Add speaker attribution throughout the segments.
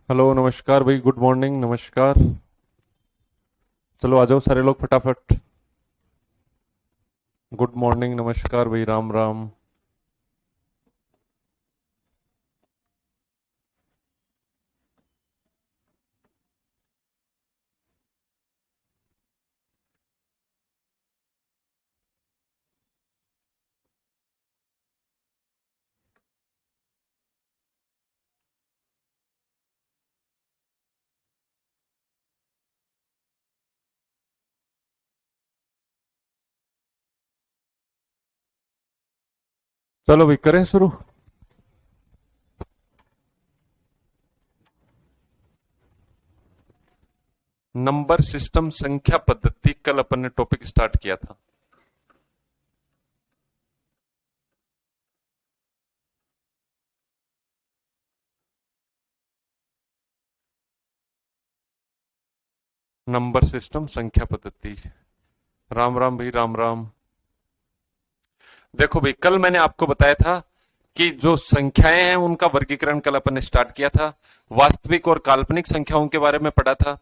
Speaker 1: Hello नमस्कार भाई, good morning. नमस्कार। चलो आ जाओ सारे लोग फटाफट। गुड मॉर्निंग, नमस्कार भाई, राम राम। चलो भाई करें शुरू। नंबर सिस्टम संख्या पद्धति, कल अपन ने टॉपिक स्टार्ट किया था। नंबर सिस्टम संख्या पद्धति। राम राम भाई, राम राम। देखो भाई, कल मैंने आपको बताया था कि जो संख्याएं हैं उनका वर्गीकरण कल अपन ने स्टार्ट किया था। वास्तविक और काल्पनिक संख्याओं के बारे में पढ़ा था।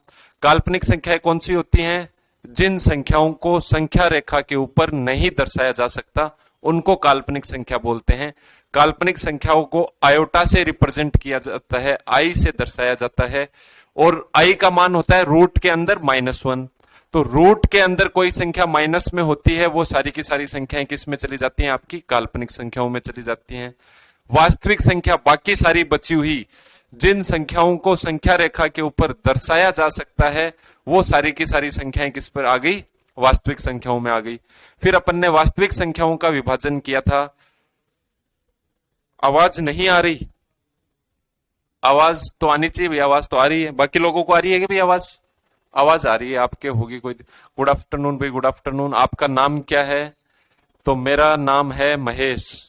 Speaker 1: काल्पनिक संख्याएं कौन सी होती हैं? जिन संख्याओं को संख्या रेखा के ऊपर नहीं दर्शाया जा सकता उनको काल्पनिक संख्या बोलते हैं। काल्पनिक संख्याओं को आयोटा से रिप्रेजेंट किया जाता है, आई से दर्शाया जाता है, और आई का मान होता है रूट के अंदर -1। तो रूट के अंदर कोई संख्या माइनस में होती है, वो सारी की सारी संख्याएं किस में चली जाती हैं? आपकी काल्पनिक संख्याओं में चली जाती हैं। वास्तविक संख्या बाकी सारी बची हुई जिन संख्याओं को संख्या रेखा के ऊपर दर्शाया जा सकता है वो सारी की सारी संख्याएं किस पर आ गई? वास्तविक संख्याओं में आ गई। फिर अपन ने वास्तविक संख्याओं का विभाजन किया था। आवाज नहीं आ रही? आवाज तो आनी चाहिए भाई, आवाज तो आ रही है। बाकी लोगों को आ रही है कि भाई आवाज? आवाज आ रही है आपके, होगी कोई। गुड आफ्टरनून भाई, गुड आफ्टरनून। आपका नाम क्या है? तो मेरा नाम है महेश।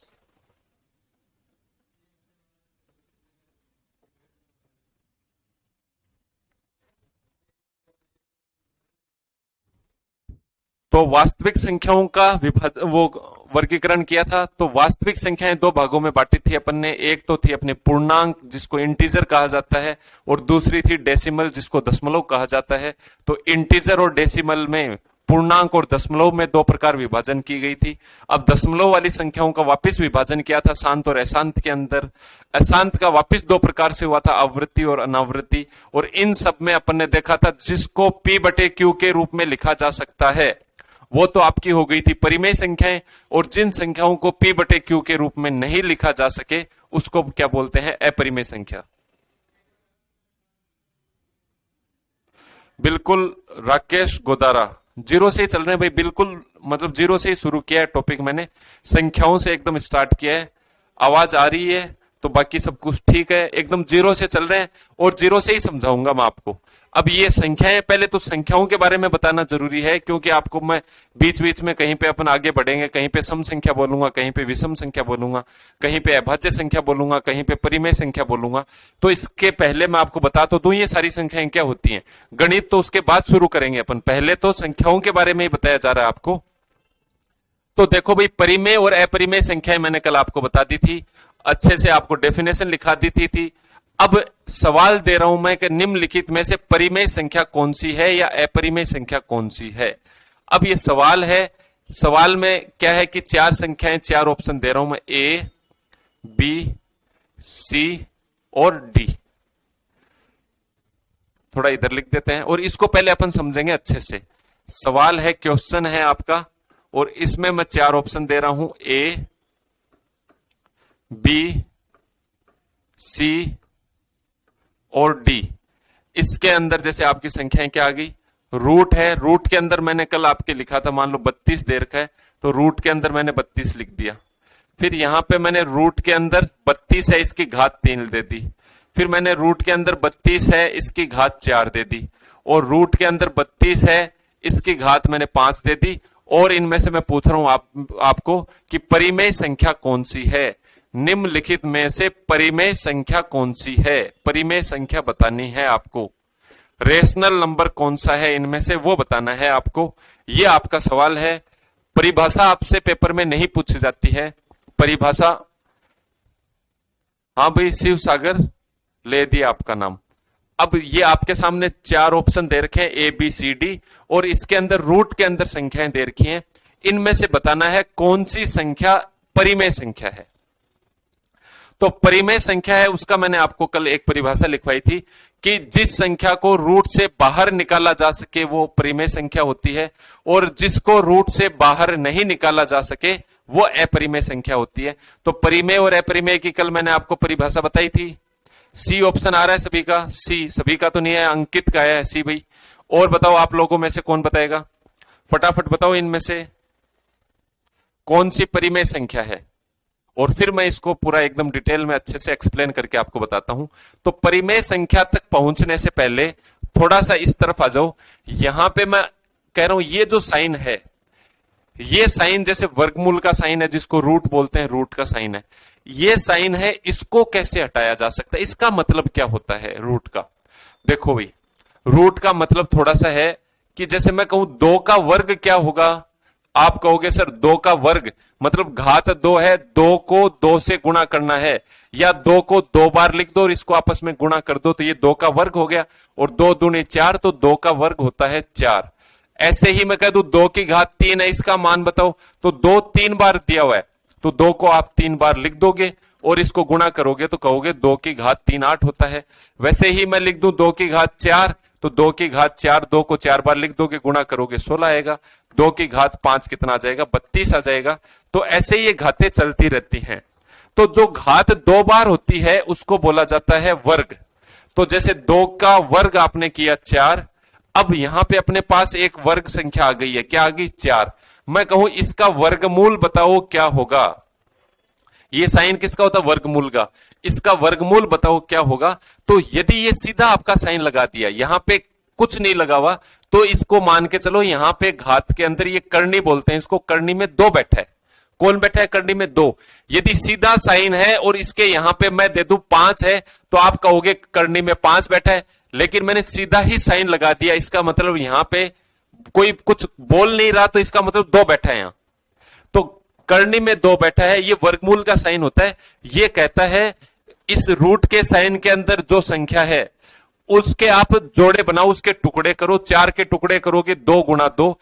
Speaker 1: तो वास्तविक संख्याओं का विभाजन, वो वर्गीकरण किया था। तो वास्तविक संख्याएं दो भागों में बांटी थी अपन ने। एक तो थी अपने पूर्णांक जिसको इंटीजर कहा जाता है, और दूसरी थी डेसिमल जिसको दशमलव कहा जाता है। तो इंटीजर और डेसिमल में, पूर्णांक और दशमलव में दो प्रकार विभाजन की गई थी। अब दशमलव वाली संख्याओं का वापस विभाजन किया था शांत और अशांत के अंदर। अशांत का वापस दो प्रकार से हुआ था, आवृत्ति और अनावृत्ति। और इन सब में अपन ने देखा था जिसको P बटे Q के रूप में लिखा जा सकता है वो तो आपकी हो गई थी परिमेय संख्याएं, और जिन संख्याओं को P बटे Q के रूप में नहीं लिखा जा सके उसको क्या बोलते हैं? अपरिमेय संख्या। बिल्कुल राकेश गोदारा, जीरो से ही चल रहे हैं भाई, बिल्कुल। मतलब जीरो से ही शुरू किया है टॉपिक मैंने, संख्याओं से एकदम स्टार्ट किया है। आवाज आ रही है तो बाकी सब कुछ ठीक है, एकदम जीरो से चल रहे हैं और जीरो से ही समझाऊंगा मैं आपको। अब ये संख्याएं, पहले तो संख्याओं के बारे में बताना जरूरी है, क्योंकि आपको मैं बीच बीच में कहीं पे अपन आगे बढ़ेंगे, कहीं पे सम संख्या बोलूंगा, कहीं पे विषम संख्या बोलूंगा, कहीं पे अभाज्य संख्या बोलूंगा, कहीं पे परिमेय संख्या बोलूंगा। तो इसके पहले मैं आपको बता तो दूं ये सारी संख्याएं क्या होती हैं। गणित तो उसके बाद शुरू करेंगे अपन, पहले तो संख्याओं के बारे में ही बताया जा रहा है आपको। तो देखो भाई, परिमेय और अपरिमेय संख्याएं मैंने कल आपको बता दी थी, अच्छे से आपको डेफिनेशन लिखा दी थी। अब सवाल दे रहा हूं मैं कि निम्नलिखित में से परिमेय संख्या कौन सी है या अपरिमेय संख्या कौन सी है। अब ये सवाल है, सवाल में क्या है कि चार संख्याएं, चार ऑप्शन दे रहा हूं मैं, ए, बी, सी और डी। थोड़ा इधर लिख देते हैं और इसको पहले अपन समझेंगे अच्छे से। सवाल है, क्वेश्चन है आपका, और इसमें मैं चार ऑप्शन दे रहा हूं, ए, बी, सी और डी। इसके अंदर जैसे आपकी संख्याएं क्या आ गई? रूट है, रूट के अंदर मैंने कल आपके लिखा था, मान लो 32 दे रखा है, तो रूट के अंदर मैंने 32 लिख दिया। फिर यहां पे मैंने रूट के अंदर 32 है इसकी घात 3 दे दी। फिर मैंने रूट के अंदर 32 है इसकी घात 4 दे दी, और रूट के अंदर 32 है इसकी घात मैंने 5 दे दी। और इनमें से मैं पूछ रहा हूं आपको कि परिमेय संख्या कौन सी है। निम्नलिखित में से परिमेय संख्या कौन सी है? परिमेय संख्या बतानी है आपको। रेशनल नंबर कौन सा है इनमें से वो बताना है आपको। ये आपका सवाल है। परिभाषा आपसे पेपर में नहीं पूछी जाती है, परिभाषा। हाँ भाई, शिव सागर ले दिया आपका नाम। अब ये आपके सामने चार ऑप्शन दे रखे हैं ए बी सी डी, और इसके अंदर रूट के अंदर संख्याएं दे रखी हैं। इनमें से बताना है कौन सी संख्या परिमेय संख्या है। तो परिमेय संख्या है उसका मैंने आपको कल एक परिभाषा लिखवाई थी कि जिस संख्या को रूट से बाहर निकाला जा सके वो परिमेय संख्या होती है, और जिसको रूट से बाहर नहीं निकाला जा सके वो अपरिमेय संख्या होती है। तो परिमेय और अपरिमेय की कल मैंने आपको परिभाषा बताई थी। सी ऑप्शन आ रहा है सभी का? सी सभी का तो नहीं है, अंकित का है सी भाई। और बताओ आप लोगों में से कौन बताएगा, फटाफट बताओ इनमें से कौन सी परिमेय संख्या है, और फिर मैं इसको पूरा एकदम डिटेल में अच्छे से एक्सप्लेन करके आपको बताता हूं। तो परिमेय संख्या तक पहुंचने से पहले थोड़ा सा इस तरफ आ जाओ। यहां पे मैं कह रहा हूं ये जो साइन है, ये साइन जैसे वर्गमूल का साइन है जिसको रूट बोलते हैं, रूट का साइन है, ये साइन है, इसको कैसे हटाया जा सकता है? इसका मतलब क्या होता है रूट का? देखो भाई, रूट का मतलब थोड़ा सा है कि जैसे मैं कहूं 2 का वर्ग क्या होगा, आप कहोगे सर 2 का वर्ग मतलब घात 2 है, 2 को 2 से गुणा करना है, या 2 को 2 बार लिख दो और इसको आपस में गुणा कर दो तो ये 2 का वर्ग हो गया, और 2 दूनी 4, तो 2 का वर्ग होता है 4। ऐसे ही मैं कह दूं 2 की घात 3 है, इसका मान बताओ, तो 2 3 बार दिया हुआ है, तो 2 को आप 3 बार लिख दोगे और इसको गुणा करोगे तो कहोगे 2 की घात 3 8 होता है। वैसे ही मैं लिख दूं 2 की घात 4, तो 2 की घात 4, 2 को 4 बार लिख दोगे, गुणा करोगे 16 आएगा। 2 की घात 5 कितना आ जाएगा? 32 आ जाएगा। तो ऐसे ये घातें चलती रहती हैं। तो जो घात 2 बार होती है उसको बोला जाता है वर्ग। तो जैसे 2 का वर्ग आपने किया 4, अब यहां पे अपने पास एक वर्ग संख्या आ गई है, क्या आ गई? 4। मैं कहूं इसका वर्गमूल बताओ क्या होगा? ये साइन किसका होता है? वर्गमूल का। इसका वर्गमूल बताओ क्या होगा? तो यदि ये सीधा आपका साइन लगा दिया, यहां पे कुछ नहीं लगा हुआ, तो इसको मान के चलो यहां पे घात के अंदर ये करनी बोलते हैं इसको, करनी में 2 बैठा है। कौन बैठा है करनी में? 2। यदि सीधा साइन है और इसके यहां पे मैं दे दूं 5 है, तो आप कहोगे करनी में 5 बैठा है, लेकिन मैंने सीधा ही साइन लगा दिया, इसका मतलब यहां पे कोई कुछ बोल नहीं रहा, तो इसका मतलब 2 बैठा है यहां। तो करनी में 2 बैठा है, ये वर्गमूल का साइन होता है। ये कहता है इस रूट के साइन के अंदर जो संख्या है उसके आप जोड़े बनाओ, उसके टुकड़े करो, 4 के टुकड़े करोगे 2 गुणा 2,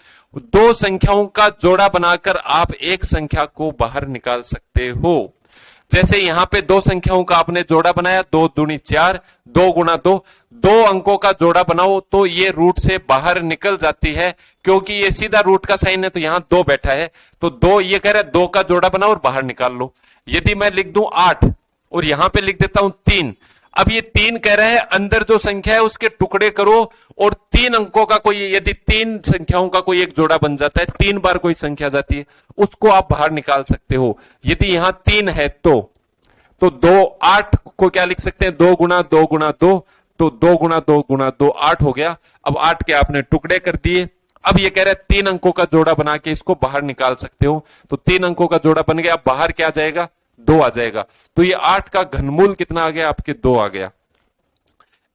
Speaker 1: 2 संख्याओं का जोड़ा बनाकर आप एक संख्या को बाहर निकाल सकते हो। जैसे यहां पे 2 संख्याओं का आपने जोड़ा बनाया, 2 दूनी 4, 2 गुणा 2, 2 अंकों का जोड़ा बनाओ तो ये रूट से बाहर निकल जाती है, क्योंकि ये सीधा रूट का साइन है तो यहां 2 बैठा है, तो 2 ये कह रहा है 2 का जोड़ा बनाओ और बाहर निकाल लो। यदि मैं लिख दूं 8 और यहां पे लिख देता हूं 3, अब ये 3 कह रहा है अंदर जो संख्या है उसके टुकड़े करो, और 3 अंकों का कोई, यदि 3 संख्याओं का कोई एक जोड़ा बन जाता है, 3 बार कोई संख्या जाती है, उसको आप बाहर निकाल सकते हो। यदि यहां 3 है तो 2 8 को क्या लिख सकते हैं? 2 गुणा 2 गुणा 2, तो 2 गुणा 2 गुणा 2 8 हो गया। अब 8 के आपने टुकड़े कर दिए। अब ये कह रहा है 3 अंकों का जोड़ा बना के इसको बाहर निकाल सकते हो, तो 3 अंकों का जोड़ा बन गया, अब बाहर क्या आ जाएगा? 2 आ जाएगा। तो ये 8 का घनमूल कितना आ गया? आपके 2 आ गया।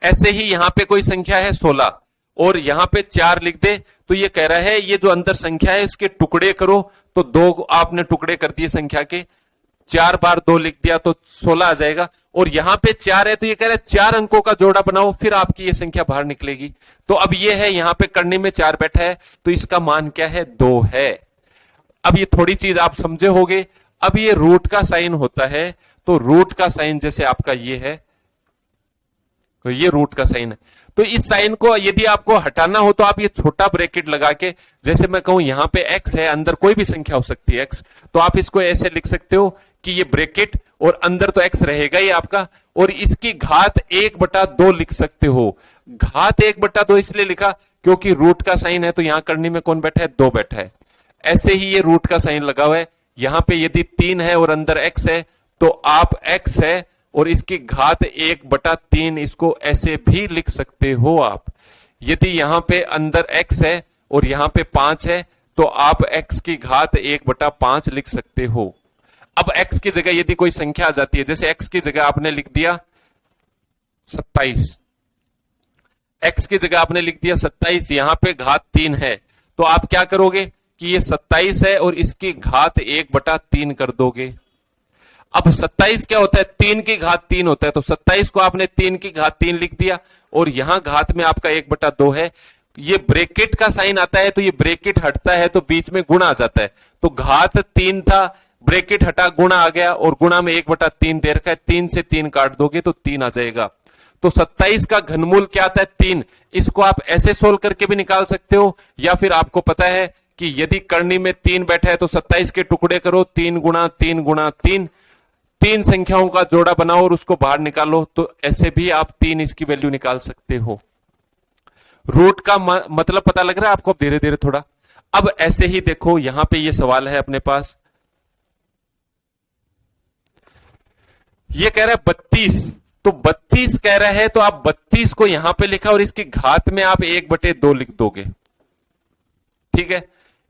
Speaker 1: ऐसे ही यहां पे कोई संख्या है 16 और यहां पे 4 लिख दे, तो ये कह रहा है ये जो अंदर संख्या है इसके टुकड़े करो, तो 2 आपने टुकड़े कर दिए संख्या के, 4 बार 2 लिख दिया तो 16 आ जाएगा। और यहां पे 4 है तो ये कह रहा है 4 अंकों का जोड़ा बनाओ, फिर आपकी ये संख्या बाहर निकलेगी। तो अब ये है यहां पे करनी में 4 बैठा है, तो इसका मान क्या है? 2 है। अब ये थोड़ी चीज आप समझे होगे। अब ये रूट का साइन होता है, तो रूट का साइन जैसे आपका ये है, तो ये रूट का साइन है, तो इस साइन को यदि आपको हटाना हो तो आप ये छोटा ब्रैकेट लगा के, जैसे मैं कहूं यहां पे x है, अंदर कोई भी संख्या हो सकती है x, तो आप इसको ऐसे लिख सकते हो कि ये ब्रैकेट और अंदर तो x रहेगा ही आपका, और इसकी घात 1/2 लिख सकते हो। घात 1/2 इसलिए लिखा क्योंकि रूट का साइन है, तो यहां करनी में कौन बैठा है? 2 बैठा है। ऐसे ही ये रूट का साइन लगा हुआ है, यहां पे यदि 3 है और अंदर x है, तो आप x है और इसकी घात 1/3 इसको ऐसे भी लिख सकते हो आप। यदि यहां पे अंदर x है और यहां पे 5 है, तो आप x की घात 1/5 लिख सकते हो। अब x की जगह यदि कोई संख्या आ जाती है, जैसे x की जगह आपने लिख दिया 27, x की जगह आपने लिख दिया 27, यहां पे घात 3 है, तो आप क्या करोगे कि ये 27 है और इसकी घात 1/3 कर दोगे। अब 27 क्या होता है, 3 की घात 3 होता है, तो 27 को आपने 3 की घात 3 लिख दिया, और यहां घात में आपका 1/2 है। ये ब्रैकेट का साइन आता है तो ये ब्रैकेट हटता है तो बीच में गुणा आ जाता है, तो घात 3 था, ब्रैकेट हटा, गुणा आ गया, और गुणा में 1/3 दे रखा है, 3 से 3 काट दोगे तो 3 आ जाएगा। तो 27 का घनमूल क्या आता है, 3। इसको आप ऐसे सोल्व करके भी निकाल सकते हो, या फिर आपको पता है कि यदि करनी में 3 बैठा है तो 27 के टुकड़े करो, 3 गुणा 3 गुणा 3, 3 संख्याओं का जोड़ा बनाओ और उसको बाहर निकालो, तो ऐसे भी आप 3 इसकी वैल्यू निकाल सकते हो। रूट का मतलब पता लग रहा है आपको धीरे धीरे थोड़ा। अब ऐसे ही देखो, यहां पे ये सवाल है अपने पास, ये कह रहा है 32, तो 32 कह रहा है तो आप 32 को यहां पे लिखा और इसकी घात में आप 1/2 लिख दोगे, ठीक है।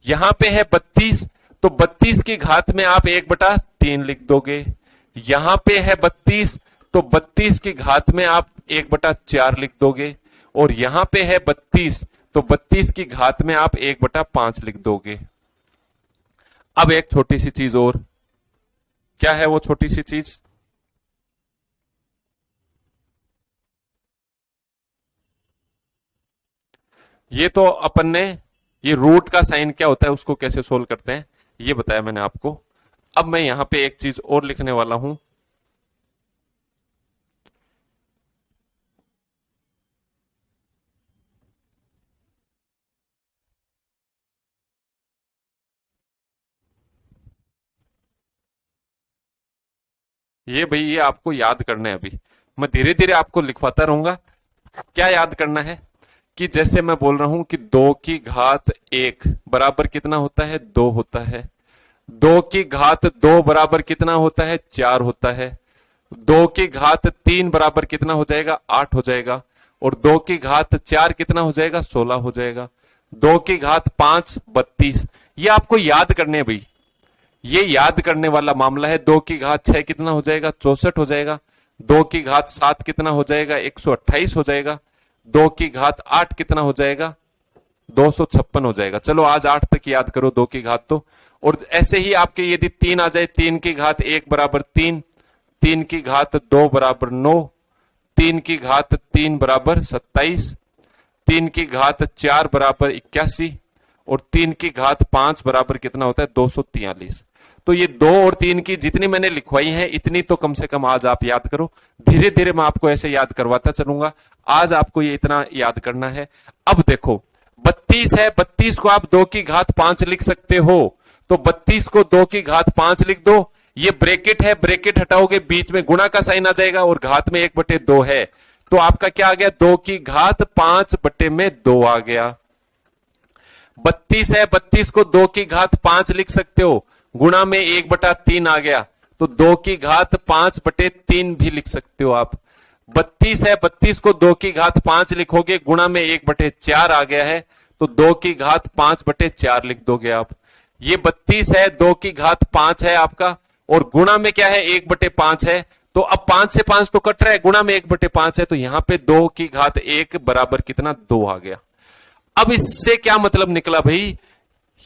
Speaker 1: यहां पे है 32, तो 32 की घात में आप 1/3 लिख दोगे। यहां पे है 32, तो 32 की घात में आप 1/4 लिख दोगे, और यहां पे है 32, तो 32 की घात में आप 1/5 लिख दोगे। अब एक छोटी सी चीज और, क्या है वो छोटी सी चीज, ये तो अपन ने, ये रूट का साइन क्या होता है उसको कैसे सोल्व करते हैं ये बताया मैंने आपको। अब मैं यहां पे एक चीज और लिखने वाला हूं, ये भाई ये आपको याद करना है। अभी मैं धीरे धीरे आपको लिखवाता रहूंगा। क्या याद करना है कि जैसे मैं बोल रहा हूं कि 2 की घात 1 बराबर कितना होता है, 2 होता है। 2 की घात 2 बराबर कितना होता है, 4 होता है। 2 की घात 3 बराबर कितना हो जाएगा, 8 हो जाएगा। और 2 की घात 4 कितना हो जाएगा, 16 हो जाएगा। 2 की घात 5 32। ये आपको याद करने हैं भाई, ये याद करने वाला मामला है। 2 की घात 6 कितना हो जाएगा, 64 हो जाएगा। 2 की घात 7 कितना हो जाएगा, 128 हो जाएगा। 2 की घात 8 कितना हो जाएगा, 256 हो जाएगा। चलो आज 8 तक याद करो 2 की घात तो। और ऐसे ही आपके यदि 3 आ जाए, 3 की घात 1 बराबर 3, 3 की घात 2 बराबर 9, 3 की घात 3 बराबर 27, 3 की घात 4 बराबर 81, और 3 की घात 5 बराबर कितना होता है, 243। तो ये 2 और 3 की जितनी मैंने लिखवाई है इतनी तो कम से कम आज आप याद करो। धीरे धीरे मैं आपको ऐसे याद करवाता चलूंगा, आज आपको ये इतना याद करना है। अब देखो 32 है, 32 को आप 2 की घात 5 लिख सकते हो, तो 32 को 2 की घात 5 लिख दो। ये ब्रैकेट है, ब्रैकेट हटाओगे बीच में गुणा का साइन आ जाएगा, और घात में 1/2 है, तो आपका क्या आ गया, 2 की घात 5/2 आ गया। 32 है, 32 को 2 की घात 5 लिख सकते हो, गुणा में 1/3 आ गया, तो 2 की घात 5/3 भी लिख सकते हो आप। 32 है, 32 को 2 की घात 5 लिखोगे, गुणा में 1/4 आ गया है, तो 2 की घात 5/4 लिख दोगे आप। ये 32 है, 2 की घात 5 है आपका, और गुणा में क्या है, 1/5 है। तो अब 5 से 5 तो कट रहा है, गुणा में 1/5 है, तो यहां पे 2 की घात 1 बराबर कितना, 2 आ गया। अब इससे क्या मतलब निकला भाई,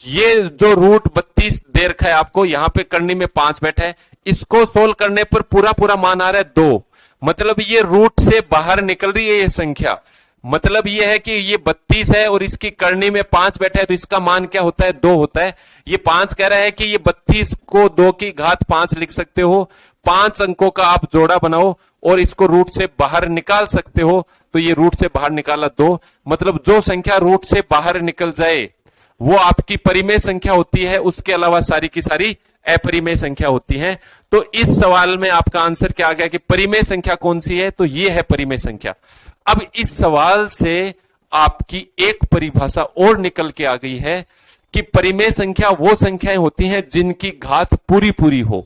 Speaker 1: ये जो रूट 32 दे रखा है आपको, यहां पे करनी में 5 बैठा है, इसको सोल्व करने पर पूरा पूरा मान आ रहा है 2, मतलब ये रूट से बाहर निकल रही है ये संख्या। मतलब ये है कि ये 32 है और इसकी करनी में 5 बैठा है, तो इसका मान क्या होता है, 2 होता है। ये 5 कह रहा है कि ये 32 को 2 की घात 5 लिख सकते हो, 5 अंकों का आप जोड़ा बनाओ और इसको रूट से बाहर निकाल सकते हो। तो ये रूट से बाहर निकाला 2, मतलब जो संख्या रूट से बाहर निकल जाए वो आपकी परिमेय संख्या होती है, उसके अलावा सारी की सारी अपरिमेय संख्या होती है। तो इस सवाल में आपका आंसर क्या आ गया कि परिमेय संख्या कौन सी है, तो ये है परिमेय संख्या। अब इस सवाल से आपकी एक परिभाषा और निकल के आ गई है कि परिमेय संख्या वो संख्याएं होती हैं जिनकी घात पूरी पूरी हो,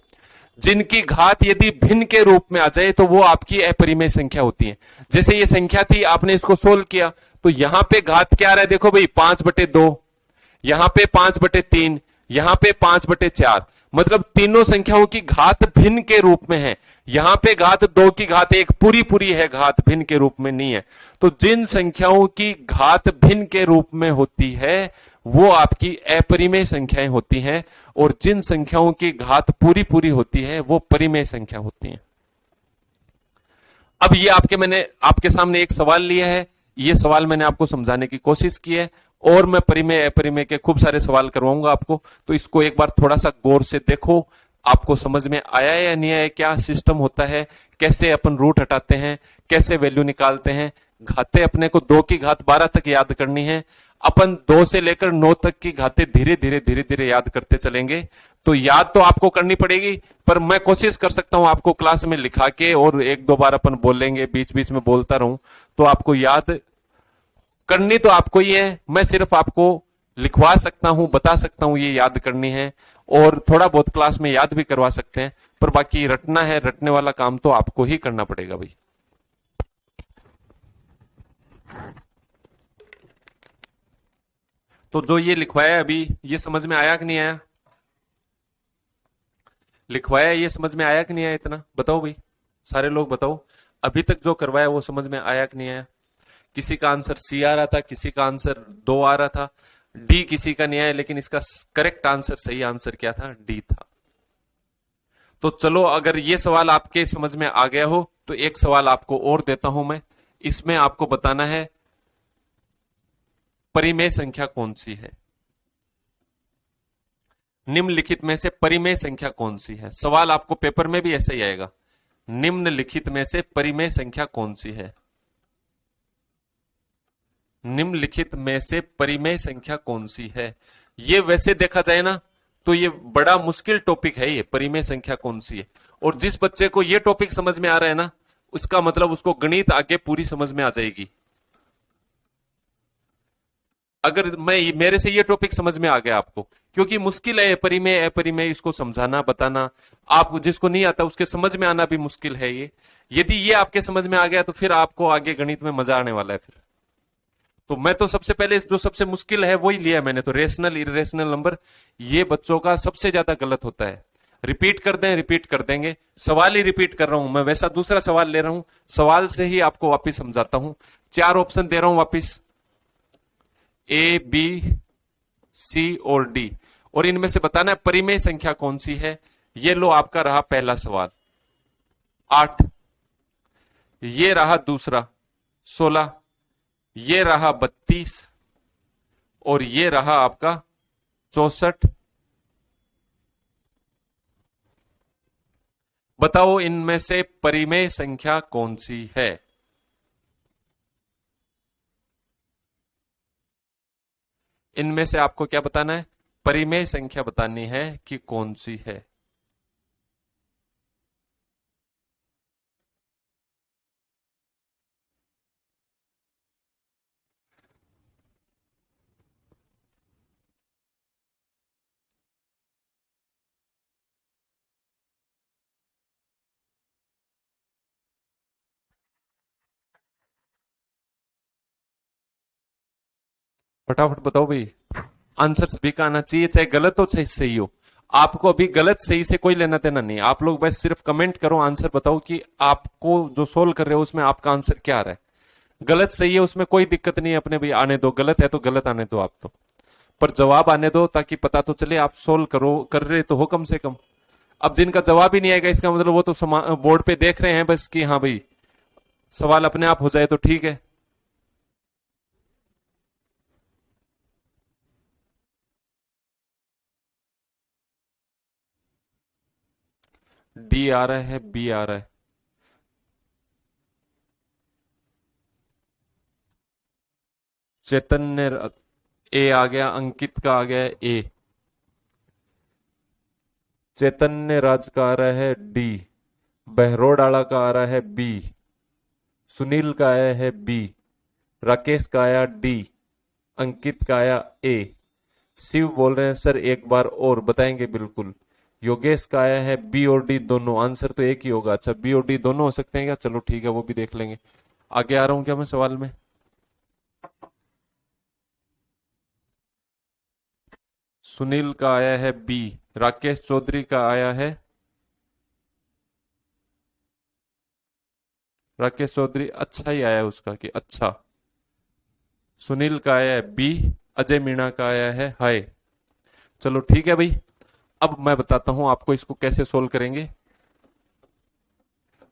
Speaker 1: जिनकी घात यदि भिन्न के रूप में आ जाए तो वो आपकी अपरिमेय संख्या होती है। जैसे ये संख्या थी, आपने इसको सोल्व किया तो यहां पे घात क्या आ रहा है, देखो भाई 5/2, यहां पे 5/3, यहां पे 5/4, मतलब तीनों संख्याओं की घात भिन्न के रूप में है। यहां पे घात 2 की घात 1 पूरी पूरी है, घात भिन्न के रूप में नहीं है। तो जिन संख्याओं की घात भिन्न के रूप में होती है वो आपकी अपरिमेय संख्याएं होती हैं, और जिन संख्याओं की घात पूरी पूरी होती है वो परिमेय संख्या होती हैं। अब ये मैंने आपके सामने एक सवाल लिया है, ये सवाल मैंने आपको समझाने की कोशिश की है, और मैं परिमेय अपरिमेय के खूब सारे सवाल करवाऊंगा आपको, तो इसको एक बार थोड़ा सा गौर से देखो, आपको समझ में आया या नहीं आया, क्या सिस्टम होता है, कैसे अपन रूट हटाते हैं, कैसे वैल्यू निकालते हैं। घाते अपने को 2 की घात 12 तक याद करनी है, अपन 2 से लेकर 9 तक की घातें धीरे धीरे याद करते चलेंगे। तो याद तो आपको करनी पड़ेगी, पर मैं कोशिश कर सकता हूं आपको क्लास में लिखा के, और 1-2 बार अपन बोलेंगे, बीच बीच में बोलता रहूं, तो आपको याद करनी तो आपको ही है। मैं सिर्फ आपको लिखवा सकता हूं, बता सकता हूं ये याद करनी है, और थोड़ा बहुत क्लास में याद भी करवा सकते हैं, पर बाकी रटना है, रटने वाला काम तो आपको ही करना पड़ेगा भाई। तो जो ये लिखवाया अभी, ये समझ में आया कि नहीं आया? लिखवाया ये समझ में आया कि नहीं आया? इतना बताओ भाई, सारे लोग बताओ, अभी तक जो करवाया वो समझ में आया कि नहीं आया? किसी का आंसर सी आ रहा था, किसी का आंसर 2 आ रहा था, डी किसी का नहीं आया, लेकिन इसका करेक्ट आंसर, सही आंसर क्या था? डी था। तो चलो, अगर ये सवाल आपके समझ में आ गया हो तो एक सवाल आपको और देता हूं मैं, इसमें आपको बताना है परिमेय संख्या कौन सी है। निम्नलिखित में से परिमेय संख्या कौन सी है? सवाल आपको पेपर में भी ऐसा ही आएगा, निम्नलिखित में से परिमेय संख्या कौन सी है? निम्नलिखित में से परिमेय संख्या कौन सी है? ये वैसे देखा जाए ना तो ये बड़ा मुश्किल टॉपिक है, ये परिमेय संख्या कौन सी है। और जिस बच्चे को ये टॉपिक समझ में आ रहा है ना, उसका मतलब उसको गणित आगे पूरी समझ में आ जाएगी। अगर मेरे से ये टॉपिक समझ में आ गया आपको, क्योंकि मुश्किल है परिमेय अपरिमेय, इसको समझाना बताना, आप जिसको नहीं आता उसके समझ में आना भी मुश्किल है ये। यदि ये आपके समझ में आ गया तो फिर आपको आगे गणित में मजा आने वाला है फिर। तो मैं तो सबसे पहले जो सबसे मुश्किल है वही लिया मैंने, तो रेशनल इरेशनल नंबर, ये बच्चों का सबसे ज्यादा गलत होता है। रिपीट कर दें, रिपीट कर देंगे, सवाल ही रिपीट कर रहा हूं मैं, वैसा दूसरा सवाल ले रहा हूं, सवाल से ही आपको वापिस समझाता हूं। 4 ऑप्शन दे रहा हूं वापिस, ए बी सी और डी, और इनमें से बताना है परिमेय संख्या कौन सी है। ये लो आपका रहा पहला सवाल 8, ये रहा दूसरा 16, ये रहा 32, और ये रहा आपका 64। बताओ इनमें से परिमेय संख्या कौन सी है? इनमें से आपको क्या बताना है? परिमेय संख्या बतानी है कि कौन सी है। फटाफट बताओ भाई, आंसर सभी का आना चाहिए, चाहे गलत हो चाहे सही हो। आपको अभी गलत सही से कोई लेना देना नहीं, आप लोग बस सिर्फ कमेंट करो, आंसर बताओ कि आपको जो सोल्व कर रहे हो उसमें आपका आंसर क्या आ रहा है। गलत सही है उसमें कोई दिक्कत नहीं है, अपने भी आने दो, गलत है तो गलत आने दो आप तो, पर जवाब आने दो, ताकि पता तो चले आप सोल्व करो, कर रहे तो हो कम से कम। अब जिनका जवाब ही नहीं आएगा इसका मतलब वो तो बोर्ड पे देख रहे हैं बस कि हाँ भाई सवाल अपने आप हो जाए तो ठीक है। डी आ रहा है, बी आ रहा है, चैतन्य ए आ गया, अंकित का आ गया ए, चैतन्य राज का आ रहा है डी, बहरोडाला का आ रहा है बी, सुनील का आया है बी, राकेश का आया डी, अंकित का आया ए, शिव बोल रहे हैं सर एक बार और बताएंगे बिल्कुल, योगेश का आया है बी और डी दोनों, आंसर तो एक ही होगा। अच्छा बी और डी दोनों हो सकते हैं क्या? चलो ठीक है, वो भी देख लेंगे। आगे आ रहा हूं क्या मैं सवाल में? सुनील का आया है बी, राकेश चौधरी का आया है, राकेश चौधरी अच्छा ही आया है उसका कि अच्छा, सुनील का आया है बी, अजय मीणा का आया है हाय। चलो ठीक है भाई, अब मैं बताता हूं आपको इसको कैसे सोल्व करेंगे।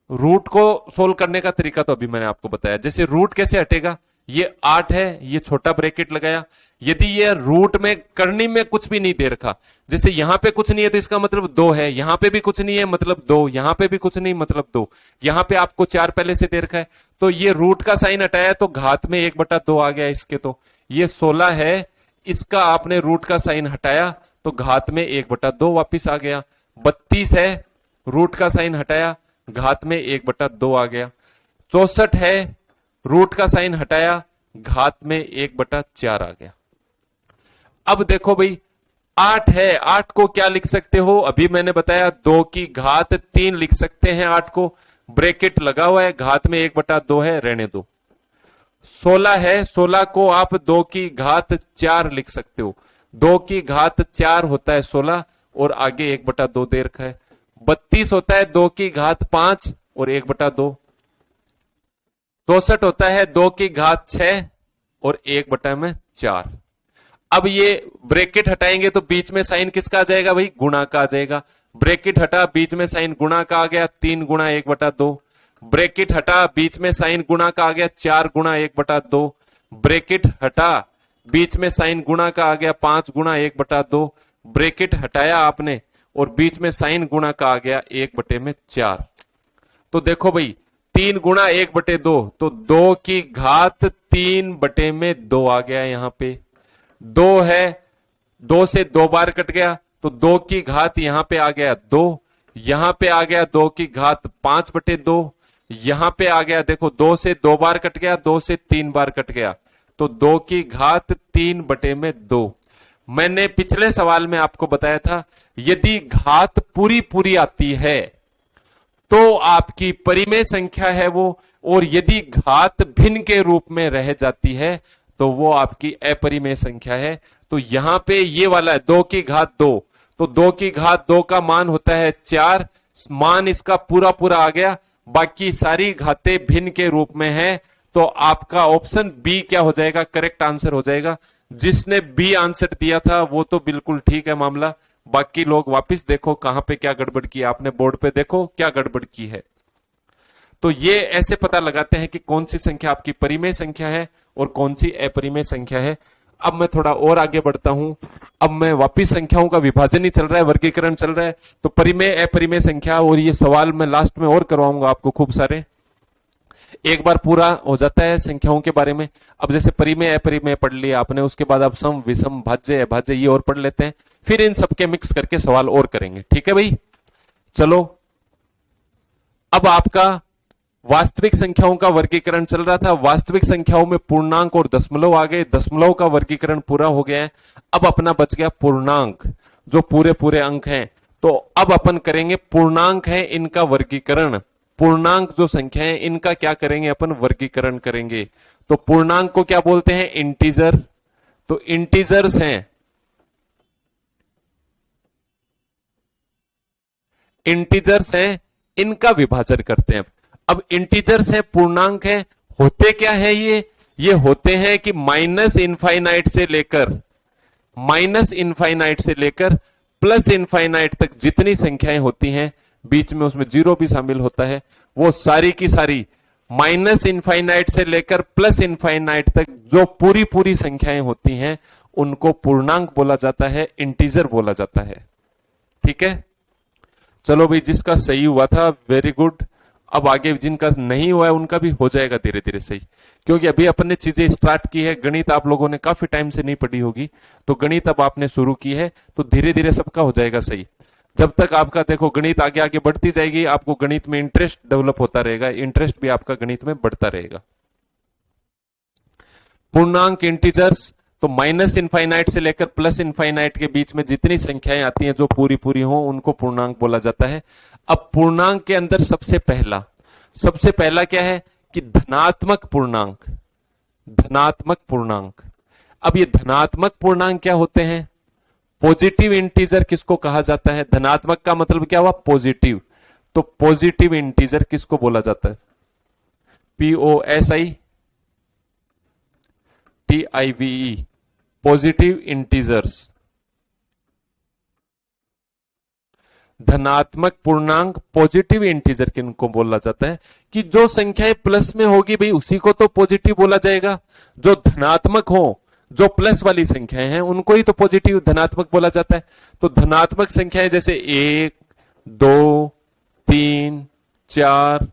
Speaker 1: रूट को सोल्व करने का तरीका तो अभी मैंने आपको बताया। जैसे रूट कैसे हटेगा, ये 8 है, ये छोटा ब्रैकेट लगाया। यदि ये रूट में करनी में कुछ भी नहीं दे रखा, जैसे यहां पे कुछ नहीं है तो इसका मतलब 2 है, यहां पे भी कुछ नहीं है मतलब 2, यहां पे भी कुछ नहीं मतलब 2, यहां पे आपको 4 पहले से दे रखा है, तो ये रूट का साइन हटाया तो घात में 1/2 आ गया इसके। तो ये 16 है, इसका आपने रूट का साइन हटाया तो घात में 1/2 वापिस आ गया। 32 है, रूट का साइन हटाया, घात में 1/2 आ गया। 64 है, रूट का साइन हटाया, घात में 1/4 आ गया। अब देखो भाई 8 है, 8 को क्या लिख सकते हो, अभी मैंने बताया 2 की घात 3 लिख सकते हैं 8 को, ब्रैकेट लगा हुआ है, घात में 1/2 है, रहने दो। 16 है, 16 को आप 2 की घात 4 लिख सकते हो, 2 की घात 4 होता है 16 और आगे 1/2 दे रखा है। 32 होता है 2 की घात 5 और 1/2। 64 होता है 2 की घात 6 और 1/4। अब ये ब्रैकेट हटाएंगे तो बीच में साइन किसका आ जाएगा भाई, गुणा का आ जाएगा। ब्रैकेट हटा, बीच में साइन गुणा का आ गया, 3 गुणा 1/2। ब्रैकेट हटा, बीच में साइन गुणा का आ गया, 4 गुणा 1/2। ब्रैकेट हटा, बीच में साइन गुणा का आ गया, 5 गुणा 1/2। ब्रैकेट हटाया आपने और बीच में साइन गुणा का आ गया 1/4। तो देखो भाई 3 गुणा 1/2, तो 2 की घात 3/2 आ गया। यहां पे 2 है, 2 से 2 बार कट गया तो 2 की घात यहां पे आ गया 2, यहां पे आ गया 2 की घात 5/2, यहां पे आ गया देखो 2 से 2 बार कट गया, 2 से 3 बार कट गया, तो 2 की घात 3/2। मैंने पिछले सवाल में आपको बताया था यदि घात पूरी पूरी आती है तो आपकी परिमेय संख्या है वो, और यदि घात भिन्न के रूप में रह जाती है तो वो आपकी अपरिमेय संख्या है। तो यहां पे ये वाला है 2 की घात 2, तो 2 की घात 2 का मान होता है 4, मान इसका पूरा पूरा आ गया, बाकी सारी घातें भिन्न के रूप में है, तो आपका ऑप्शन बी क्या हो जाएगा, करेक्ट आंसर हो जाएगा। जिसने बी आंसर दिया था वो तो बिल्कुल ठीक है मामला, बाकी लोग वापिस देखो कहां पे क्या गड़बड़ की, आपने बोर्ड पे देखो क्या गड़बड़ की है। तो ये ऐसे पता लगाते हैं कि कौन सी संख्या आपकी परिमेय संख्या है और कौन सी अपरिमेय संख्या है। अब मैं थोड़ा और आगे बढ़ता हूं, अब मैं वापिस संख्याओं का विभाजन ही चल रहा है, वर्गीकरण चल रहा है, तो परिमेय अपरिमेय संख्या, और ये सवाल मैं लास्ट में और करवाऊंगा आपको खूब सारे, एक बार पूरा हो जाता है संख्याओं के बारे में। अब जैसे परिमेय अपरिमेय पढ़ लिया आपने, उसके बाद आप सम विषम भाज्य अभाज्य ये और पढ़ लेते हैं, फिर इन सबके मिक्स करके सवाल और करेंगे, ठीक है भाई। चलो अब आपका वास्तविक संख्याओं का वर्गीकरण चल रहा था, वास्तविक संख्याओं में पूर्णांक और दशमलव आ गए, दशमलव का वर्गीकरण पूरा हो गया है। अब अपना बच गया पूर्णांक, जो पूरे पूरे अंक हैं, तो अब अपन करेंगे पूर्णांक है इनका वर्गीकरण, पूर्णांक जो संख्या है इनका क्या करेंगे अपन, वर्गीकरण करेंगे। तो पूर्णांक को क्या बोलते हैं, इंटीजर, तो इंटीजर्स हैं, इंटीजर्स हैं, इनका विभाजन करते हैं। अब इंटीजर्स है, पूर्णांक है, होते क्या है ये होते हैं कि माइनस इनफाइनाइट से लेकर प्लस इनफाइनाइट तक जितनी संख्याएं होती हैं, बीच में उसमें जीरो भी शामिल होता है, वो सारी की सारी माइनस इनफाइनाइट से लेकर प्लस इनफाइनाइट तक जो पूरी पूरी संख्याएं होती हैं उनको पूर्णांक बोला जाता है, इंटीजर बोला जाता है, ठीक है। चलो भाई, जिसका सही हुआ था वेरी गुड, अब आगे जिनका नहीं हुआ है उनका भी हो जाएगा धीरे धीरे सही, क्योंकि अभी अपन ने चीजें स्टार्ट की है। गणित आप लोगों ने काफी टाइम से नहीं पढ़ी होगी, तो गणित अब आपने शुरू की है, तो धीरे धीरे सबका हो जाएगा सही। जब तक आपका देखो गणित आगे आगे बढ़ती जाएगी, आपको गणित में इंटरेस्ट डेवलप होता रहेगा, इंटरेस्ट भी आपका गणित में बढ़ता रहेगा। पूर्णांक इंटीजर्स, तो माइनस इनफाइनाइट से लेकर प्लस इनफाइनाइट के बीच में जितनी संख्याएं आती हैं जो पूरी पूरी हो उनको पूर्णांक बोला जाता है। अब पूर्णांक के अंदर सबसे पहला क्या है कि धनात्मक पूर्णांक, धनात्मक पूर्णांक। अब ये धनात्मक पूर्णांक क्या होते हैं, पॉजिटिव इंटीजर किसको कहा जाता है, धनात्मक का मतलब क्या हुआ, पॉजिटिव, तो पॉजिटिव इंटीजर किसको बोला जाता है, POSITIVE, पॉजिटिव इंटीजर्स, धनात्मक पूर्णांक पॉजिटिव इंटीजर किनको बोला जाता है कि जो संख्याएं प्लस में होगी भाई उसी को तो पॉजिटिव बोला जाएगा, जो धनात्मक हो, जो प्लस वाली संख्याएं हैं उनको ही तो पॉजिटिव धनात्मक बोला जाता है। तो धनात्मक संख्याएं जैसे 1, 2, 3, 4,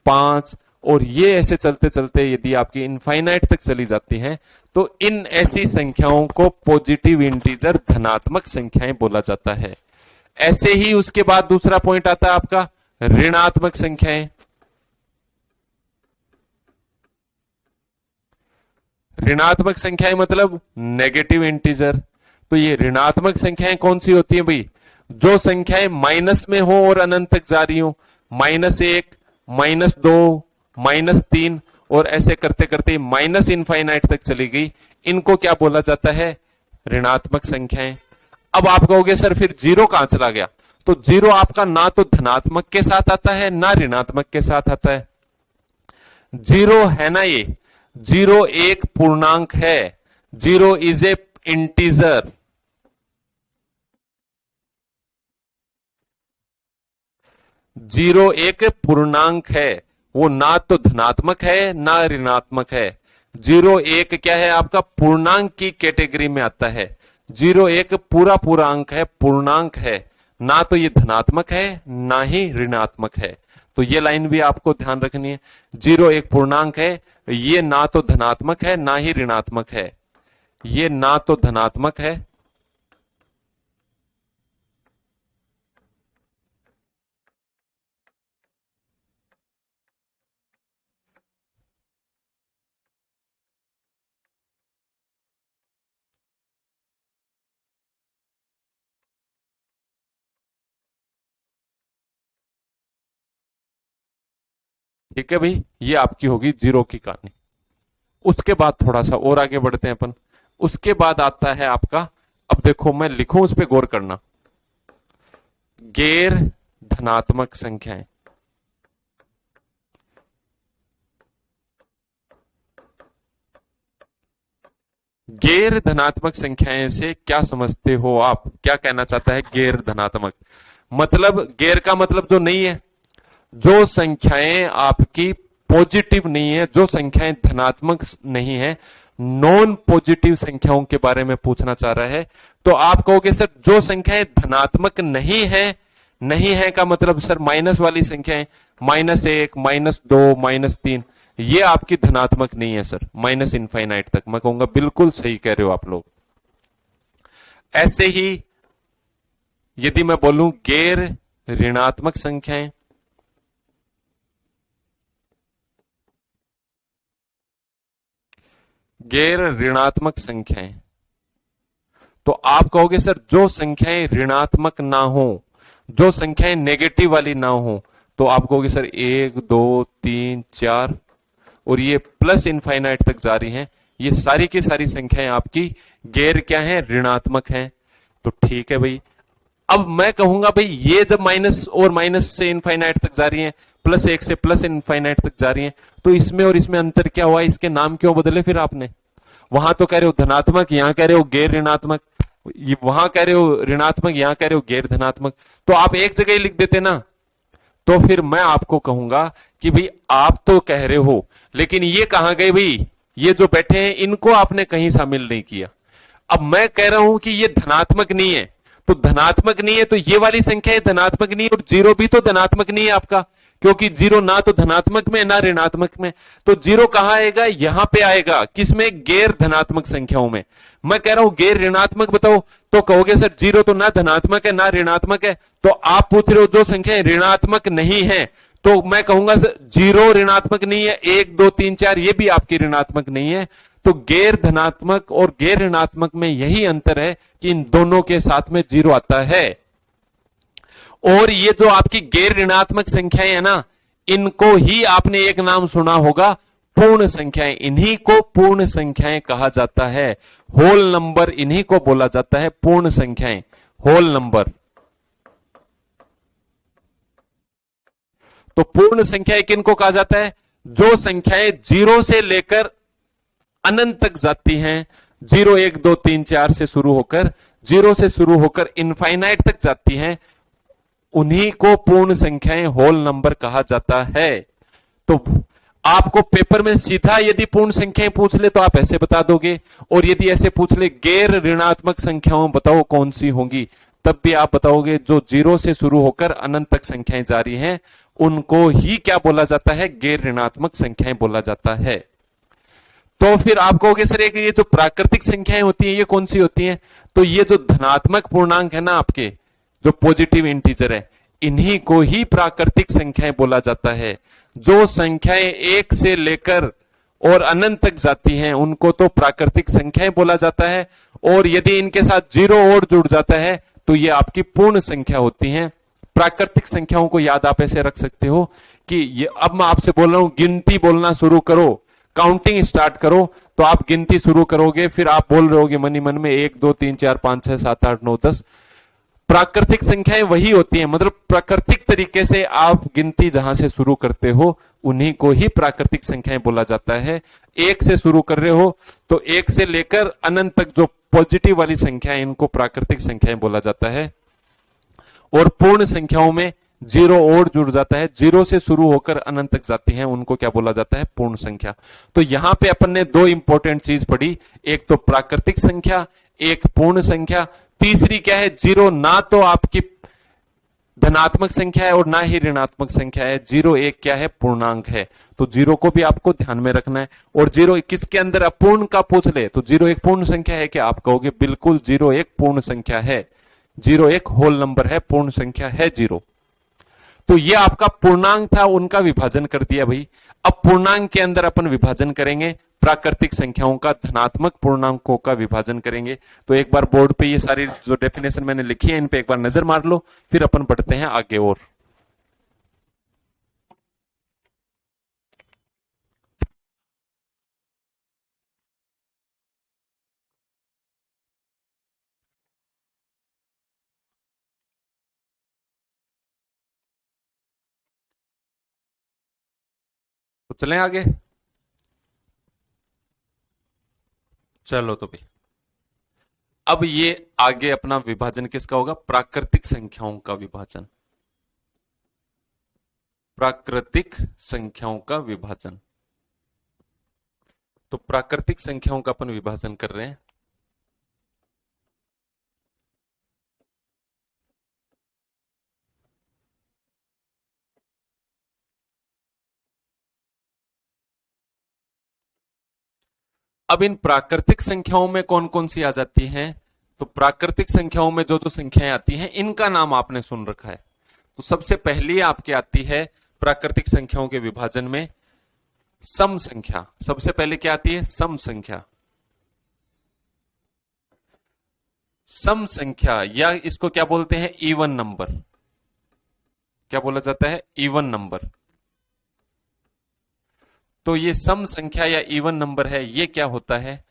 Speaker 1: 5 और ये ऐसे चलते चलते यदि आपकी इनफाइनाइट तक चली जाती हैं तो इन ऐसी संख्याओं को पॉजिटिव इंटीजर धनात्मक संख्याएं बोला जाता है। ऐसे ही उसके बाद दूसरा पॉइंट आता है आपका ऋणात्मक संख्याएं। ऋणात्मक संख्याएं मतलब नेगेटिव इंटीजर। तो ये ऋणात्मक संख्याएं कौन सी होती है भाई? जो संख्याएं माइनस में हो और अनंत तक जा रही हो, -1, -2, -3 और ऐसे करते करते माइनस इनफाइनाइट तक चली गई, इनको क्या बोला जाता है? ऋणात्मक संख्याएं। अब आप कहोगे सर फिर जीरो कहां चला गया? तो जीरो आपका ना तो धनात्मक के साथ आता है ना ऋणात्मक के साथ आता है। जीरो है ना, ये जीरो एक पूर्णांक है, zero is a integer. Zero एक पूर्णांक है, वो ना तो धनात्मक है ना ऋणात्मक है। जीरो एक क्या है? आपका पूर्णांक की कैटेगरी में आता है। जीरो एक पूरा पूरा अंक है, पूर्णांक है, ना तो ये धनात्मक है ना ही ऋणात्मक है। तो ये लाइन भी आपको ध्यान रखनी है। जीरो एक पूर्णांक है, ये ना तो धनात्मक है ना ही ऋणात्मक है। ये ना तो धनात्मक है ठीक है भाई, ये आपकी होगी जीरो की कहानी। उसके बाद थोड़ा सा और आगे बढ़ते हैं अपन। उसके बाद आता है आपका, अब देखो मैं लिखूं उस पर गौर करना, गैर धनात्मक संख्याएं। गैर धनात्मक संख्याएं से क्या समझते हो आप? क्या कहना चाहता है गैर धनात्मक? मतलब गैर का मतलब जो नहीं है, जो संख्याएं आपकी पॉजिटिव नहीं है, जो संख्याएं धनात्मक नहीं है, नॉन पॉजिटिव संख्याओं के बारे में पूछना चाह रहा है। तो आप कहोगे सर जो संख्याएं धनात्मक नहीं है, नहीं है का मतलब सर माइनस वाली संख्याएं, -1, -2, -3, ये आपकी धनात्मक नहीं है सर, माइनस इनफाइनाइट तक। मैं कहूंगा बिल्कुल सही कह रहे हो आप लोग। ऐसे ही यदि मैं बोलूं गैर ऋणात्मक संख्याएं, गैर ऋणात्मक संख्याएं, तो आप कहोगे सर जो संख्याएं ऋणात्मक ना हो, जो संख्याएं नेगेटिव वाली ना हो, तो आप कहोगे सर 1, 2, 3, 4 और ये प्लस इनफाइनाइट तक जा रही हैं, ये सारी की सारी संख्याएं आपकी गैर क्या है? ऋणात्मक हैं। तो ठीक है भाई। अब मैं कहूंगा भाई ये जब माइनस और माइनस से इनफाइनाइट तक जा रही हैं, +1 से प्लस इनफाइनाइट तक जा रही हैं, तो इसमें और इसमें अंतर क्या हुआ? इसके नाम क्यों बदले फिर आपने? वहां तो कह रहे हो धनात्मक, यहां कह रहे हो गैर ऋणात्मक, वहां कह रहे हो ऋणात्मक, यहां कह रहे हो गैर धनात्मक, तो आप एक जगह ही लिख देते ना। तो फिर मैं आपको कहूंगा कि भाई आप तो कह रहे हो, लेकिन ये कहां गए भाई? ये जो बैठे हैं इनको आपने कहीं शामिल नहीं किया। अब मैं कह रहा हूं कि ये धनात्मक नहीं है, तो धनात्मक नहीं है तो ये वाली संख्या धनात्मक नहीं है, और जीरो भी तो धनात्मक नहीं है आपका, क्योंकि जीरो ना तो धनात्मक में ना ऋणात्मक में। तो जीरो कहां आएगा? यहां पे आएगा, किसमें? गैर धनात्मक संख्याओं में। मैं कह रहा हूं गैर ऋणात्मक बताओ, तो कहोगे सर जीरो तो ना धनात्मक है ना ऋणात्मक है। तो आप पूछ रहे हो जो संख्याएं ऋणात्मक नहीं है, तो मैं कहूंगा सर जीरो ऋणात्मक नहीं है, 1, 2, 3, 4 ये भी आपकी ऋणात्मक नहीं है। तो गैर धनात्मक और गैर ऋणात्मक में यही अंतर है कि इन दोनों के साथ में जीरो आता है। और ये जो आपकी गैर ऋणात्मक संख्याएं है ना, इनको ही आपने एक नाम सुना होगा, पूर्ण संख्याएं। इन्हीं को पूर्ण संख्याएं कहा जाता है, होल नंबर इन्हीं को बोला जाता है पूर्ण संख्याएं, होल नंबर। तो पूर्ण संख्याएं किनको कहा जाता है? जो संख्याएं जीरो से लेकर अनंत तक जाती हैं, 0 1 2 3 4 से शुरू होकर, 0 से शुरू होकर इनफाइनाइट तक जाती हैं, उन्हीं को पूर्ण संख्याएं, होल नंबर कहा जाता है। तो आपको पेपर में सीधा यदि पूर्ण संख्याएं पूछ ले तो आप ऐसे बता दोगे, और यदि ऐसे पूछ ले गैर ऋणात्मक संख्याओं बताओ कौन सी होंगी, तब भी आप बताओगे जो 0 से शुरू होकर अनंत तक संख्याएं जारी हैं, उनको ही क्या बोला जाता है, गैर ऋणात्मक संख्याएं बोला जाता है। तो फिर आप कहोगे सर एक ये जो प्राकृतिक संख्याएं होती हैं ये कौन सी होती हैं, तो ये जो धनात्मक पूर्णांक है ना आपके, जो पॉजिटिव इंटीजर है, इन्हीं को ही प्राकृतिक संख्याएं बोला जाता है। जो संख्याएं 1 से लेकर और अनंत तक जाती हैं उनको तो प्राकृतिक संख्याएं बोला जाता है, और यदि इनके साथ 0 और जुड़ जाता है तो ये आपकी पूर्ण संख्या होती हैं। प्राकृतिक संख्याओं को याद आप ऐसे रख सकते हो कि ये, अब मैं आपसे बोल रहा हूं गिनती बोलना शुरू करो, काउंटिंग स्टार्ट करो, तो आप गिनती शुरू करोगे, फिर आप बोल रहे होगे मन ही मन में 1 2 3 4 5 6 7 8 9 10। प्राकृतिक संख्याएं वही होती हैं, मतलब प्राकृतिक तरीके से आप गिनती जहां से शुरू करते हो उन्हीं को ही प्राकृतिक संख्याएं बोला जाता है। 1 से शुरू कर रहे हो तो 1 से लेकर अनंत तक जो पॉजिटिव वाली संख्या है इनको प्राकृतिक संख्याएं बोला जाता है। और पूर्ण संख्याओं में 0 और जुड़ जाता है, 0 से शुरू होकर अनंत तक जाती हैं, उनको क्या बोला जाता है, पूर्ण संख्या। तो यहां पे अपन ने दो इंपॉर्टेंट चीज पढ़ी, एक तो प्राकृतिक संख्या, एक पूर्ण संख्या। तीसरी क्या है, 0 ना तो आपकी धनात्मक संख्या है और ना ही ऋणात्मक संख्या है, 0 एक क्या है, पूर्णांक है। तो 0 को भी आपको ध्यान में रखना है। और 0 किसके अंदर अपूर्ण का पूछ ले तो 0 एक पूर्ण संख्या है क्या, आप कहोगे बिल्कुल 0 एक पूर्ण संख्या है, 0 एक होल नंबर है, पूर्ण संख्या है 0। तो ये आपका पूर्णांक था, उनका विभाजन कर दिया भाई। अब पूर्णांक के अंदर अपन विभाजन करेंगे, प्राकृतिक संख्याओं का धनात्मक पूर्णांकों का विभाजन करेंगे। तो एक बार बोर्ड पे ये सारी जो डेफिनेशन मैंने लिखी है इन पे एक बार नजर मार लो, फिर अपन पढ़ते हैं आगे। और तो चलें आगे। चलो तो भाई अब ये आगे अपना विभाजन किसका होगा, प्राकृतिक संख्याओं का विभाजन, प्राकृतिक संख्याओं का विभाजन। तो प्राकृतिक संख्याओं का अपन विभाजन कर रहे हैं। अब इन प्राकृतिक संख्याओं में कौन कौन सी आ जाती हैं, तो प्राकृतिक संख्याओं में जो जो संख्याएं आती हैं इनका नाम आपने सुन रखा है। तो सबसे पहली आपके आती है प्राकृतिक संख्याओं के विभाजन में सम संख्या। सबसे पहले क्या आती है, सम संख्या। सम संख्या या इसको क्या बोलते हैं, इवन नंबर। क्या बोला जाता है, इवन नंबर। तो ये सम संख्या या इवन नंबर है, ये क्या होता है,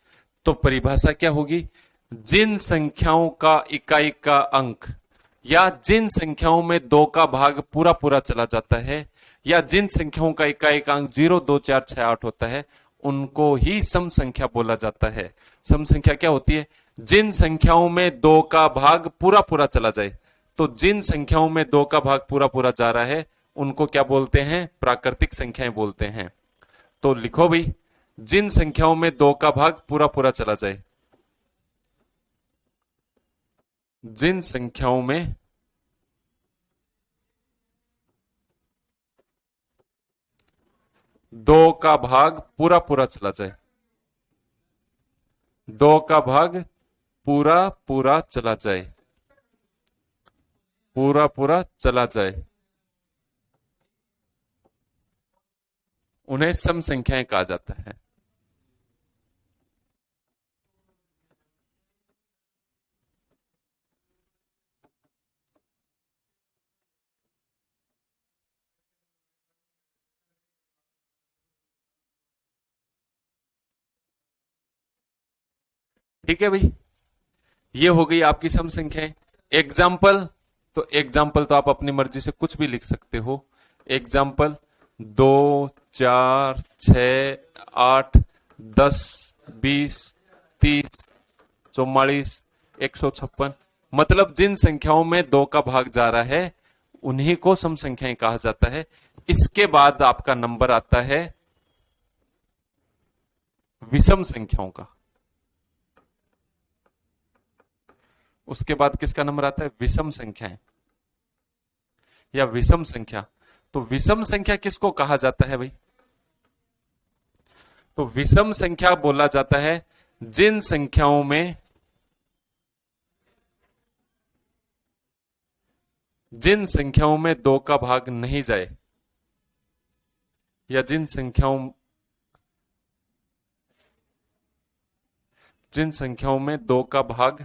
Speaker 1: तो परिभाषा क्या होगी, जिन संख्याओं का इकाई का अंक या जिन संख्याओं में 2 का भाग पूरा पूरा चला जाता है या जिन संख्याओं का इकाई का अंक 0 2 4 6 8 होता है उनको ही सम संख्या बोला जाता है। सम संख्या क्या होती है, जिन संख्याओं में 2 का भाग पूरा पूरा चला जाए। तो जिन संख्याओं में 2 का भाग पूरा पूरा जा रहा है उनको क्या बोलते हैं, प्राकृतिक संख्याएं बोलते हैं। तो लिखो भाई, जिन संख्याओं में 2 का भाग पूरा पूरा चला जाए, जिन संख्याओं में 2 का भाग पूरा पूरा चला जाए, 2 का भाग पूरा पूरा चला जाए, पूरा पूरा चला जाए, उन्हें सम संख्याएं कहा जाता है। ठीक है भाई, ये हो गई आपकी सम संख्याएं। एग्जाम्पल, तो एग्जाम्पल तो आप अपनी मर्जी से कुछ भी लिख सकते हो। एग्जाम्पल 2 4 6 8 10 20 30, 44, 156, मतलब जिन संख्याओं में 2 का भाग जा रहा है उन्हीं को सम संख्याएं कहा जाता है। इसके बाद आपका नंबर आता है विषम संख्याओं का। उसके बाद किसका नंबर आता है? विषम संख्याएं या विषम संख्या। तो विषम संख्या किसको कहा जाता है भाई? तो विषम संख्या बोला जाता है जिन संख्याओं में 2 का भाग नहीं जाए, या जिन संख्याओं में 2 का भाग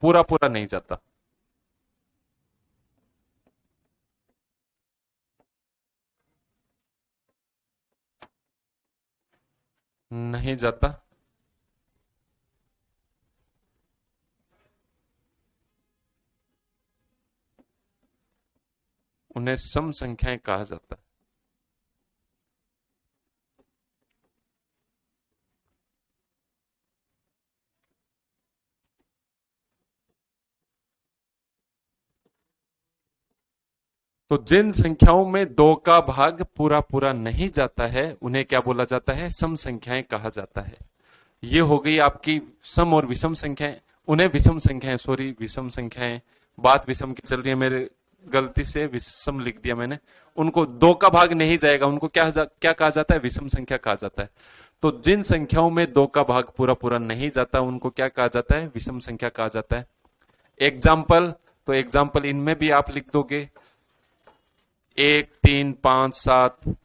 Speaker 1: पूरा पूरा नहीं जाता। नहीं जाता उन्हें सम संख्याएं कहा जाता है। तो जिन संख्याओं में 2 का भाग पूरा पूरा नहीं जाता है उन्हें क्या बोला जाता है? सम संख्याएं कहा जाता है। ये हो गई आपकी सम और विषम संख्याएं। उन्हें विषम संख्याएं, सॉरी विषम संख्याएं, बात विषम की चल रही है, मेरे गलती से विषम लिख दिया मैंने। उनको 2 का भाग नहीं जाएगा, उनको क्या कहा जाता है? विषम संख्या कहा जाता है। तो जिन संख्याओं में 2 का भाग पूरा पूरा नहीं जाता उनको क्या कहा जाता है? विषम संख्या कहा जाता है। एग्जाम्पल, तो एग्जाम्पल इनमें भी आप लिख दोगे 1, 3, 5, 7,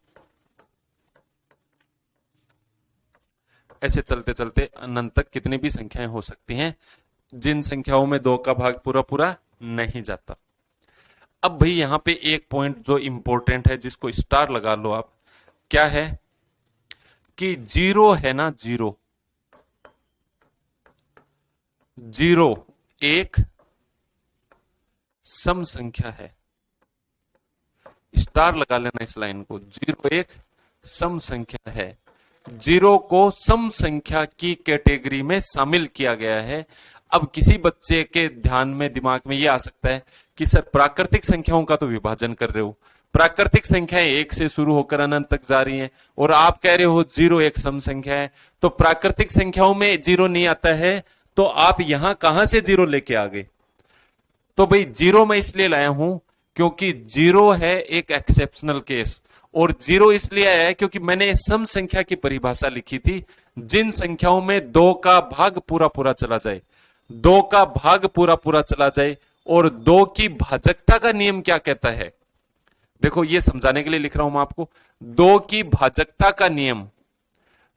Speaker 1: ऐसे चलते चलते अनंत तक कितनी भी संख्याएं हो सकती हैं जिन संख्याओं में 2 का भाग पूरा पूरा नहीं जाता। अब भाई यहां पे एक पॉइंट जो इंपॉर्टेंट है, जिसको स्टार लगा लो आप, क्या है कि 0 है ना, 0 एक सम संख्या है। स्टार लगा लेना इस लाइन को। 0 एक सम संख्या है। 0 को सम संख्या की कैटेगरी में शामिल किया गया है। अब किसी बच्चे के ध्यान में, दिमाग में यह आ सकता है कि सर प्राकृतिक संख्याओं का तो विभाजन कर रहे हो, प्राकृतिक संख्याएं 1 से शुरू होकर अनंत तक जा रही हैं, और आप कह रहे हो 0 एक सम संख्या है, तो प्राकृतिक संख्याओं में 0 नहीं आता है, तो आप यहां कहां से 0 लेके आ गए? तो भाई 0 मैं इसलिए लाया हूं क्योंकि 0 है एक एक्सेप्शनल केस, और 0 इसलिए आया है क्योंकि मैंने सम संख्या की परिभाषा लिखी थी, जिन संख्याओं में 2 का भाग पूरा पूरा चला जाए, 2 का भाग पूरा पूरा चला जाए। और 2 की भाजकता का नियम क्या कहता है? देखो ये समझाने के लिए लिख रहा हूं मैं आपको। 2 की भाजकता का नियम,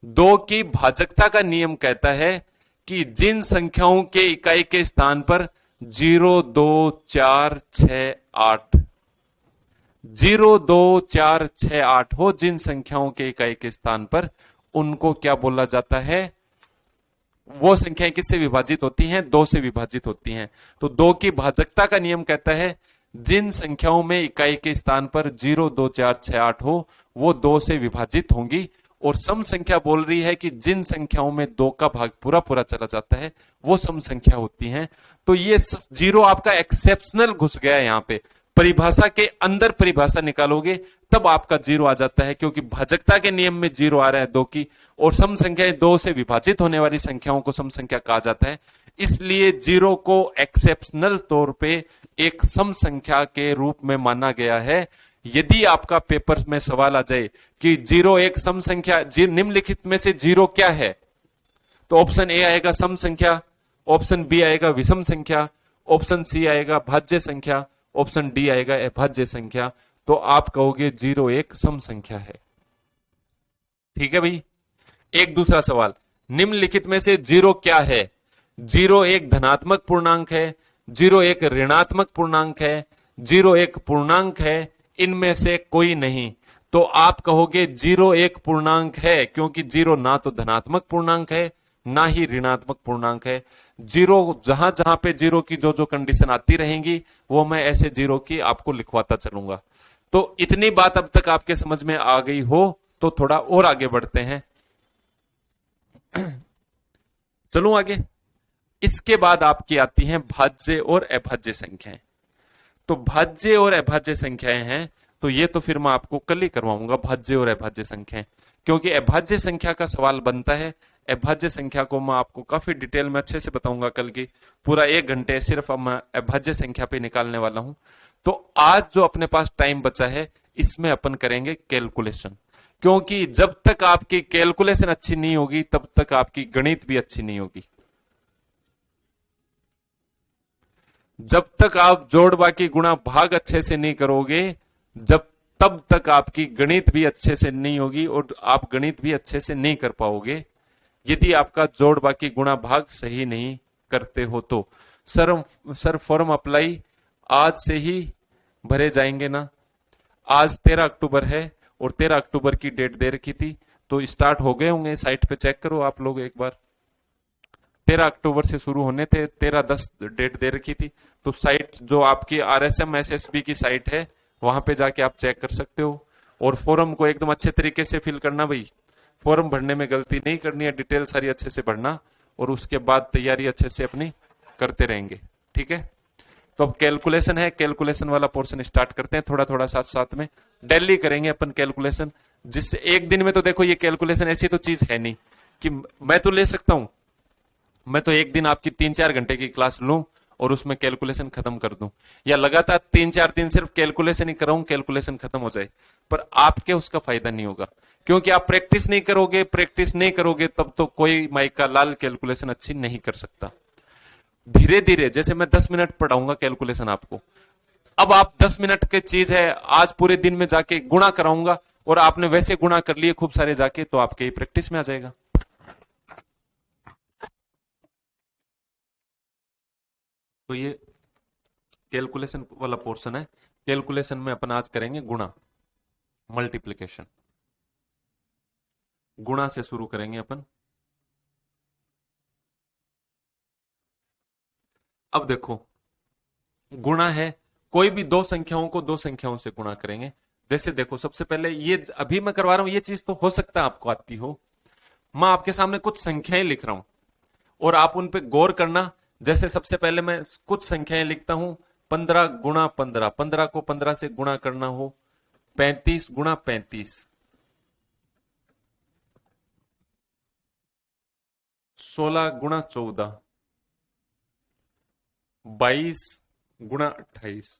Speaker 1: 2 की भाजकता का नियम कहता है कि जिन संख्याओं के इकाई के स्थान पर 0, 2, 4, 6, 8, 0, 2, 4, 6, 8 हो, जिन संख्याओं के इकाई के स्थान पर, उनको क्या बोला जाता है? वो संख्याएं किससे विभाजित होती हैं? 2 से विभाजित होती हैं। तो 2 की भाजकता का नियम कहता है जिन संख्याओं में इकाई के स्थान पर 0, 2, 4, 6, 8 हो, वो 2 से विभाजित होंगी। और सम संख्या बोल रही है कि जिन संख्याओं में 2 का भाग पूरा पूरा चला जाता है वो सम संख्या होती हैं। तो ये 0 आपका एक्सेप्शनल घुस गया है यहां पे। परिभाषा के अंदर परिभाषा निकालोगे तब आपका 0 आ जाता है, क्योंकि भाजकता के नियम में 0 आ रहा है 2 की, और सम संख्याएं 2 से विभाजित होने वाली संख्याओं को सम संख्या कहा जाता है। इसलिए 0 को एक्सेप्शनल तौर पे एक सम संख्या के रूप में माना गया है। यदि आपका पेपर में सवाल आ जाए कि 0 एक सम संख्या, निम्नलिखित में से 0 क्या है, तो ऑप्शन ए आएगा सम संख्या, ऑप्शन बी आएगा विषम संख्या, ऑप्शन सी आएगा भाज्य संख्या, ऑप्शन डी आएगा अभाज्य संख्या। तो आप कहोगे 0 एक सम संख्या है। ठीक है भाई। एक दूसरा सवाल, निम्नलिखित में से 0 क्या है? 0 एक धनात्मक पूर्णांक है, 0 एक ऋणात्मक पूर्णांक है, 0 एक पूर्णांक है, इनमें से कोई नहीं। तो आप कहोगे 0 एक पूर्णांक है, क्योंकि 0 ना तो धनात्मक पूर्णांक है ना ही ऋणात्मक पूर्णांक है। 0 जहां जहां पे 0 की जो जो कंडीशन आती रहेंगी वो मैं ऐसे 0 की आपको लिखवाता चलूंगा। तो इतनी बात अब तक आपके समझ में आ गई हो तो थोड़ा और आगे बढ़ते हैं। चलूं आगे। इसके बाद आपकी आती हैं भाज्य और अभाज्य संख्याएं। तो भाज्य और अभाज्य संख्याएं हैं, तो ये तो फिर मैं आपको कल ही करवाऊंगा भाज्य और अभाज्य संख्याएं, क्योंकि अभाज्य संख्या का सवाल बनता है। अभाज्य संख्या को मैं आपको काफी डिटेल में अच्छे से बताऊंगा कल की, पूरा 1 घंटे सिर्फ अब मैं अभाज्य संख्या पे निकालने वाला हूं। तो आज जो अपने पास टाइम बचा है इसमें अपन करेंगे कैलकुलेशन, क्योंकि जब तक आपकी कैलकुलेशन अच्छी नहीं होगी तब तक आपकी गणित भी अच्छी नहीं होगी। जब तक आप जोड़ बाकी गुणा भाग अच्छे से नहीं करोगे, जब तब तक आपकी गणित भी अच्छे से नहीं होगी और आप गणित भी अच्छे से नहीं कर पाओगे, यदि आपका जोड़ बाकी गुणा भाग सही नहीं करते हो तो। सर फॉर्म अप्लाई आज से ही भरे जाएंगे ना? आज 13 अक्टूबर है और 13 अक्टूबर की डेट दे रखी थी, तो स्टार्ट हो गए होंगे, साइट पे चेक करो आप लोग एक बार। 13 अक्टूबर से शुरू होने थे, 13/10 डेट दे रखी थी। तो साइट जो आपकी RSM SSB की साइट है वहां पे जाके आप चेक कर सकते हो। और फॉर्म को एकदम अच्छे तरीके से फिल करना भाई, फॉर्म भरने में गलती नहीं करनी है, डिटेल सारी अच्छे से भरना और उसके बाद तैयारी अच्छे से अपनी करते रहेंगे, ठीक है। तो अब कैलकुलेशन है, कैलकुलेशन वाला पोर्शन स्टार्ट करते हैं, थोड़ा थोड़ा साथ साथ में डेली करेंगे अपन कैलकुलेशन, जिससे एक दिन में तो देखो ये कैलकुलेशन ऐसी तो चीज है नहीं कि मैं तो ले सकता हूं, मैं तो एक दिन आपकी 3-4 घंटे की क्लास लूं और उसमें कैलकुलेशन खत्म कर दूं, या लगातार 3-4 दिन सिर्फ कैलकुलेशन ही कराऊं, कैलकुलेशन खत्म हो जाए, पर आपके उसका फायदा नहीं होगा, क्योंकि आप प्रैक्टिस नहीं करोगे, प्रैक्टिस नहीं करोगे तब तो कोई माइका लाल कैलकुलेशन अच्छी नहीं कर सकता। धीरे धीरे, जैसे मैं 10 मिनट पढ़ाऊंगा कैलकुलेशन आपको, अब आप 10 मिनट की चीज है, आज पूरे दिन में जाके गुणा कराऊंगा और आपने वैसे गुणा कर लिए खूब सारे जाके, तो आपके प्रैक्टिस में आ जाएगा। तो ये कैलकुलेशन वाला पोर्शन है। कैलकुलेशन में अपन आज करेंगे गुणा, मल्टीप्लिकेशन, गुणा से शुरू करेंगे अपन। अब देखो गुणा है, कोई भी दो संख्याओं को दो संख्याओं से गुणा करेंगे। जैसे देखो सबसे पहले ये अभी मैं करवा रहा हूं, ये चीज तो हो सकता है आपको आती हो, मैं आपके सामने कुछ संख्याएं लिख रहा हूं और आप उन पे गौर करना। जैसे सबसे पहले मैं कुछ संख्याएं लिखता हूं, 15 गुणा 15, 15 को 15 से गुणा करना हो, 35 गुणा 35, 16 गुणा 14, 22 गुणा 28,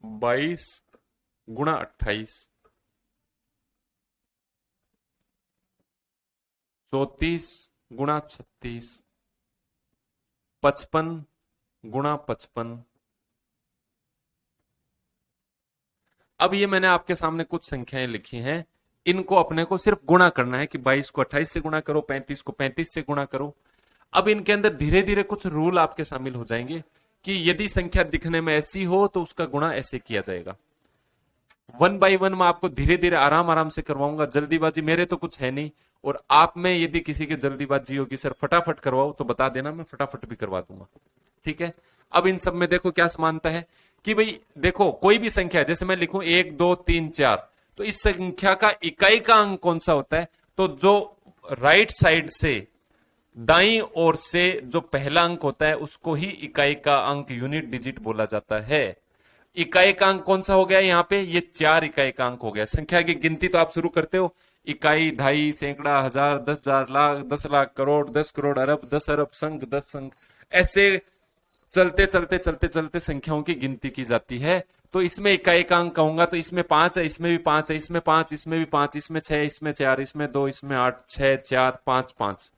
Speaker 1: 22 गुणा 28, 34 गुणा 36, 55 गुणा 55। अब ये मैंने आपके सामने कुछ संख्याएं लिखी हैं, इनको अपने को सिर्फ गुणा करना है कि 22 को 28 से गुणा करो, 35 को 35 से गुणा करो। अब इनके अंदर धीरे धीरे कुछ रूल आपके शामिल हो जाएंगे कि यदि संख्या दिखने में ऐसी हो तो उसका गुणा ऐसे किया जाएगा। 1 बाय 1 मैं आपको धीरे धीरे आराम आराम से करवाऊंगा, जल्दीबाजी मेरे तो कुछ है नहीं, और आप में यदि किसी की जल्दीबाजी होगी सर फटाफट करवाओ तो बता देना, मैं फटाफट भी करवा दूंगा, ठीक है। अब इन सब में देखो क्या समानता है कि भाई देखो कोई भी संख्या, जैसे मैं लिखूं 1 2 3 4, तो इस संख्या का इकाई का अंक कौन सा होता है? तो जो राइट साइड से दाईं ओर से जो पहला अंक होता है उसको ही इकाई का अंक, यूनिट डिजिट बोला जाता है। इकाई का अंक कौन सा हो गया यहाँ पे? ये 4 इकाई का अंक हो गया। संख्या की गिनती तो आप शुरू करते हो, इकाई, दहाई, सैकड़ा, हजार, 10,000, लाख, 10 लाख, करोड़, 10 करोड़, अरब, 10 अरब, संख, 10 संख, ऐसे चलते चलते चलते चलते संख्याओं की गिनती की जाती है। तो इसमें इकाई का अंक कहूंगा तो इसमें 5 है, इसमें भी 5 है, इसमें 5, इसमें भी 5, इसमें 6, इसमें 4, इसमें 2, इसमें 8, 6, 4, 5, 5।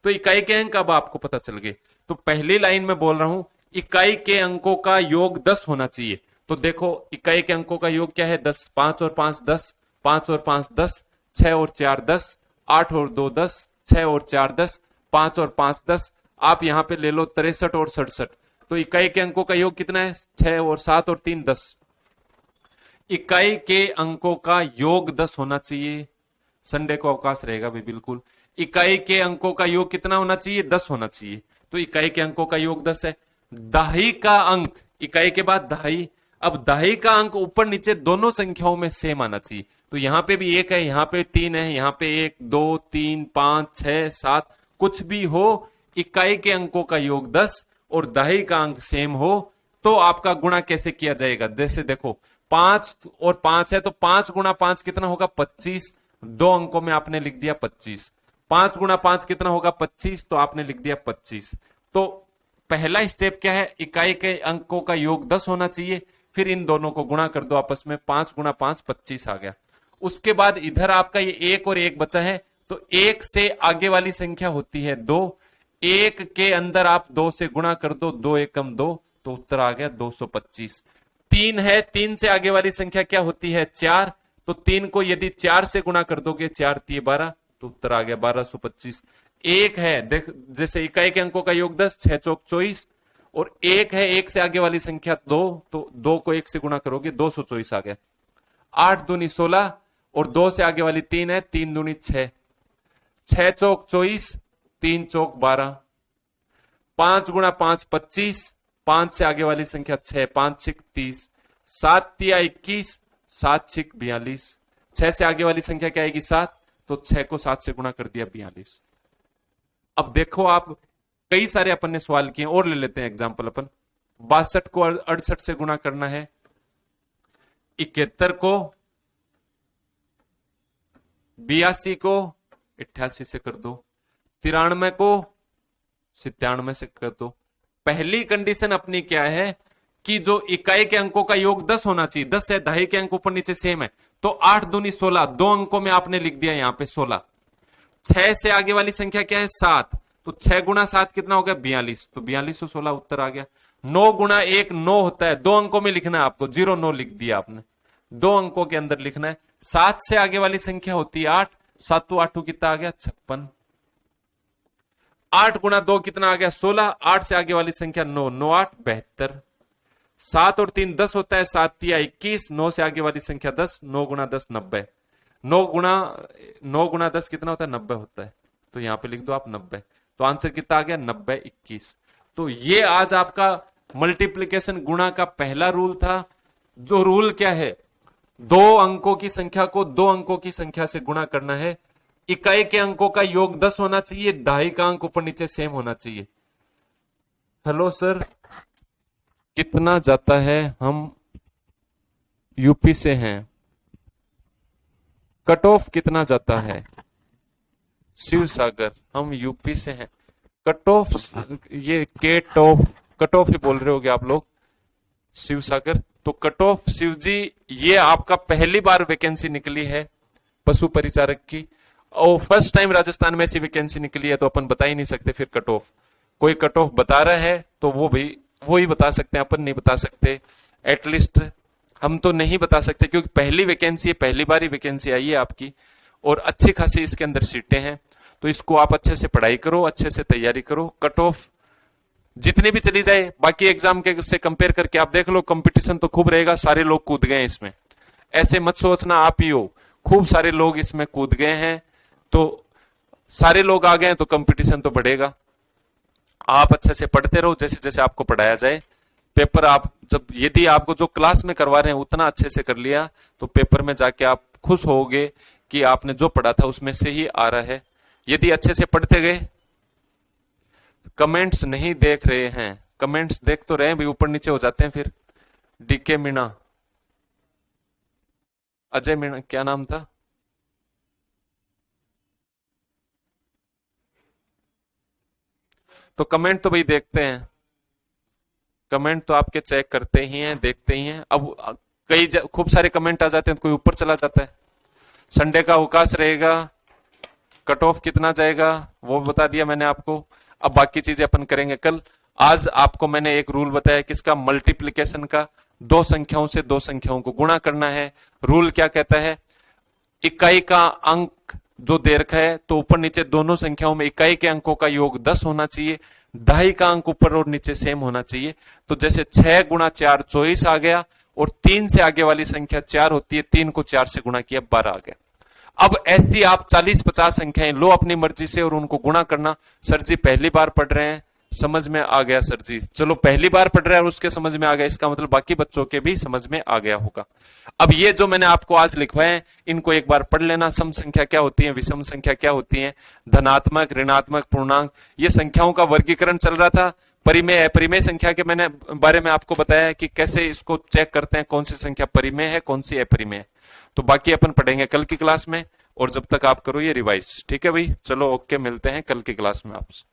Speaker 1: तो इकाई के अंक अब आपको पता चल गए। तो पहली लाइन में बोल रहा हूं इकाई के अंकों का योग 10 होना चाहिए। तो देखो इकाई के अंकों का योग क्या है? 10, 5 और 5 10, 5 और 5 10, 6 और 4 10, 8 और 2 10, 6 और 4 10, 5 और 5 10, आप यहां पे ले लो 63 और 67। तो इकाई के अंकों का योग कितना है? 6 और 7 और 3 10। इकाई के अंकों का योग 10 होना चाहिए। संडे को अवकाश रहेगा भी बिल्कुल। इकाई के अंकों का योग कितना होना चाहिए? 10 होना चाहिए। तो इकाई के अंकों का योग 10 है। दहाई का अंक, इकाई के बाद दहाई, अब दहाई का अंक ऊपर नीचे दोनों संख्याओं में सेम आना चाहिए। तो यहां पे भी एक है, यहां पे 3 है, यहां पे 1 2 3 5 6 7 कुछ भी हो, इकाई के अंकों का योग 10 और दहाई का अंक सेम हो, तो आपका गुणा कैसे किया जाएगा? जैसे देखो 5 और 5 है, तो 5 गुणा 5 कितना होगा? 25। दो अंकों में आपने लिख दिया 25। 5 गुणा 5 कितना होगा? 25, तो आपने लिख दिया 25। तो पहला स्टेप क्या है? इकाई के अंकों का योग 10 होना चाहिए, फिर इन दोनों को गुणा कर दो आपस में, 5 गुणा 5 25 आ गया। उसके बाद इधर आपका ये 1 और 1 बचा है, तो 1 से आगे वाली संख्या होती है 2, 1 के अंदर आप 2 से गुणा कर दो, 2 एकम 2, तो उत्तर आ गया 225। 3 है, 3 से आगे वाली संख्या क्या होती है? 4, तो 3 को यदि 4 से गुणा कर दोगे, 4 3 12, तो उत्तर आ गया 1225। 1 है, देख जैसे इकाई के अंकों का योग 10, 6 चौक 24, और 1 है, 1 से आगे वाली संख्या 2, तो 2 को 1 से गुणा करोगे, 224 आ गया। 8 दूनी 16, और 2 से आगे वाली 3 है, 3 दूनी 6, 6 चौक 24, 3 चौक 12, 5 गुणा 5 25, 5 से आगे वाली संख्या 6, 5 छिक 30, 7 तिया 21, 7 छिक 42, 6 से आगे वाली संख्या क्या आएगी? 7, तो 6 को 7 से गुणा कर दिया, 42। अब देखो आप, कई सारे अपन ने सवाल किए, और ले लेते हैं एग्जाम्पल अपन। 62 को 68 से गुणा करना है, 71 को 82 को 88 से कर दो, 93 को 97 से कर दो। पहली कंडीशन अपनी क्या है कि जो इकाई के अंकों का योग 10 होना चाहिए, 10 है, दहाई के अंक ऊपर नीचे सेम है, तो 8 दूनी 16, दो अंकों में आपने लिख दिया यहां पे 16। 6 से आगे वाली संख्या क्या है? 7, तो 6 गुणा 7 कितना हो गया? 42, तो 42 से 16 उत्तर आ गया। 9 गुणा 1 9 होता है, दो अंकों में लिखना है आपको, 0 9 लिख दिया आपने, दो अंकों के अंदर लिखना है। 7 से आगे वाली संख्या होती है 8, 7 8 कितना आ गया? 56। 8 गुणा 2 कितना आ गया? 16, 8 से आगे वाली संख्या 9, 9 8 72। 7 और 3 10 होता है, 7 तिया 21, 9 से आगे वाली संख्या 10, 9 गुणा 10 90, 9 गुणा 10 कितना होता है? 90 होता है, तो यहां पे लिख दो आप 90, तो आंसर कितना आ गया? 90 21। तो ये आज आपका मल्टीप्लीकेशन गुणा का पहला रूल था। जो रूल क्या है? दो अंकों की संख्या को दो अंकों की संख्या से गुणा करना है, इकाई के अंकों का योग 10 होना चाहिए, दहाई का अंक ऊपर नीचे सेम होना चाहिए। हेलो सर, कितना जाता है? हम यूपी से हैं, कट ऑफ कितना जाता है? शिव सागर, हम यूपी से हैं, कट ऑफ, ये केट ऑफ, कट ऑफ ही बोल रहे होगे आप लोग, शिव सागर। तो कट ऑफ शिव जी, ये आपका पहली बार वैकेंसी निकली है पशु परिचारक की, और फर्स्ट टाइम राजस्थान में ऐसी वैकेंसी निकली है, तो अपन बता ही नहीं सकते फिर कट ऑफ। कोई कट ऑफ बता रहा है तो वो ही बता सकते हैं, अपन नहीं बता सकते। एटलीस्ट हम तो नहीं बता सकते, क्योंकि पहली वैकेंसी है, पहली बार ही वैकेंसी आई है आपकी, और अच्छी खासी इसके अंदर सीटें हैं। तो इसको आप अच्छे से पढ़ाई करो, अच्छे से तैयारी करो। कट ऑफ जितनी भी चली जाए, बाकी एग्जाम के से कंपेयर करके आप देख लो, कंपटीशन तो खूब रहेगा, सारे लोग कूद गए इसमें। ऐसे मत सोचना आप ही हो, खूब सारे लोग इसमें कूद गए हैं, तो सारे लोग आ गए तो कंपटीशन तो बढ़ेगा। आप अच्छे से पढ़ते रहो, जैसे जैसे आपको पढ़ाया जाए। पेपर आप जब, यदि आपको जो क्लास में करवा रहे हैं उतना अच्छे से कर लिया, तो पेपर में जाके आप खुश होगे कि आपने जो पढ़ा था उसमें से ही आ रहा है। यदि अच्छे से पढ़ते गए, कमेंट्स नहीं देख रहे हैं, कमेंट्स देख तो रहे हैं भाई, ऊपर नीचे हो जाते हैं फिर। डीके मीणा, अजय मीणा, क्या नाम था? तो कमेंट तो भाई देखते हैं, कमेंट तो आपके चेक करते ही हैं, देखते ही हैं। अब कई खूब सारे कमेंट आ जाते हैं तो कोई ऊपर चला जाता है। संडे का अवकाश रहेगा, कट ऑफ कितना जाएगा वो बता दिया मैंने आपको। अब बाकी चीजें अपन करेंगे कल। आज आपको मैंने एक रूल बताया किसका? मल्टीप्लिकेशन का। दो संख्याओं से दो संख्याओं को गुणा करना है। रूल क्या कहता है? इकाई का अंक जो दे रखा है, तो ऊपर नीचे दोनों संख्याओं में इकाई के अंकों का योग 10 होना चाहिए, दहाई का अंक ऊपर और नीचे सेम होना चाहिए। तो जैसे 6 गुणा 4 24 आ गया, और 3 से आगे वाली संख्या 4 होती है, 3 को 4 से गुणा किया 12 आ गया। अब ऐसी आप 40-50 संख्याएं लो अपनी मर्जी से और उनको गुणा करना। सर जी पहली बार पढ़ रहे हैं, समझ में आ गया सर जी। चलो पहली बार पढ़ रहा है और उसके समझ में आ गया, इसका मतलब बाकी बच्चों के भी समझ में आ गया होगा। अब ये जो मैंने आपको आज लिखवाए हैं इनको एक बार पढ़ लेना। सम संख्या क्या होती है, विषम संख्या क्या होती है, धनात्मक ऋणात्मक पूर्णांक, ये संख्याओं का वर्गीकरण चल रहा था। परिमेय परिमेय संख्या के मैंने बारे में आपको बताया कि कैसे इसको चेक करते हैं कौन सी संख्या परिमेय है कौन सी अपरिमेय है। तो बाकी अपन पढ़ेंगे कल की क्लास में, और जब तक आप करो ये रिवाइज। ठीक है भाई, चलो ओके, मिलते हैं कल की क्लास में आपसे।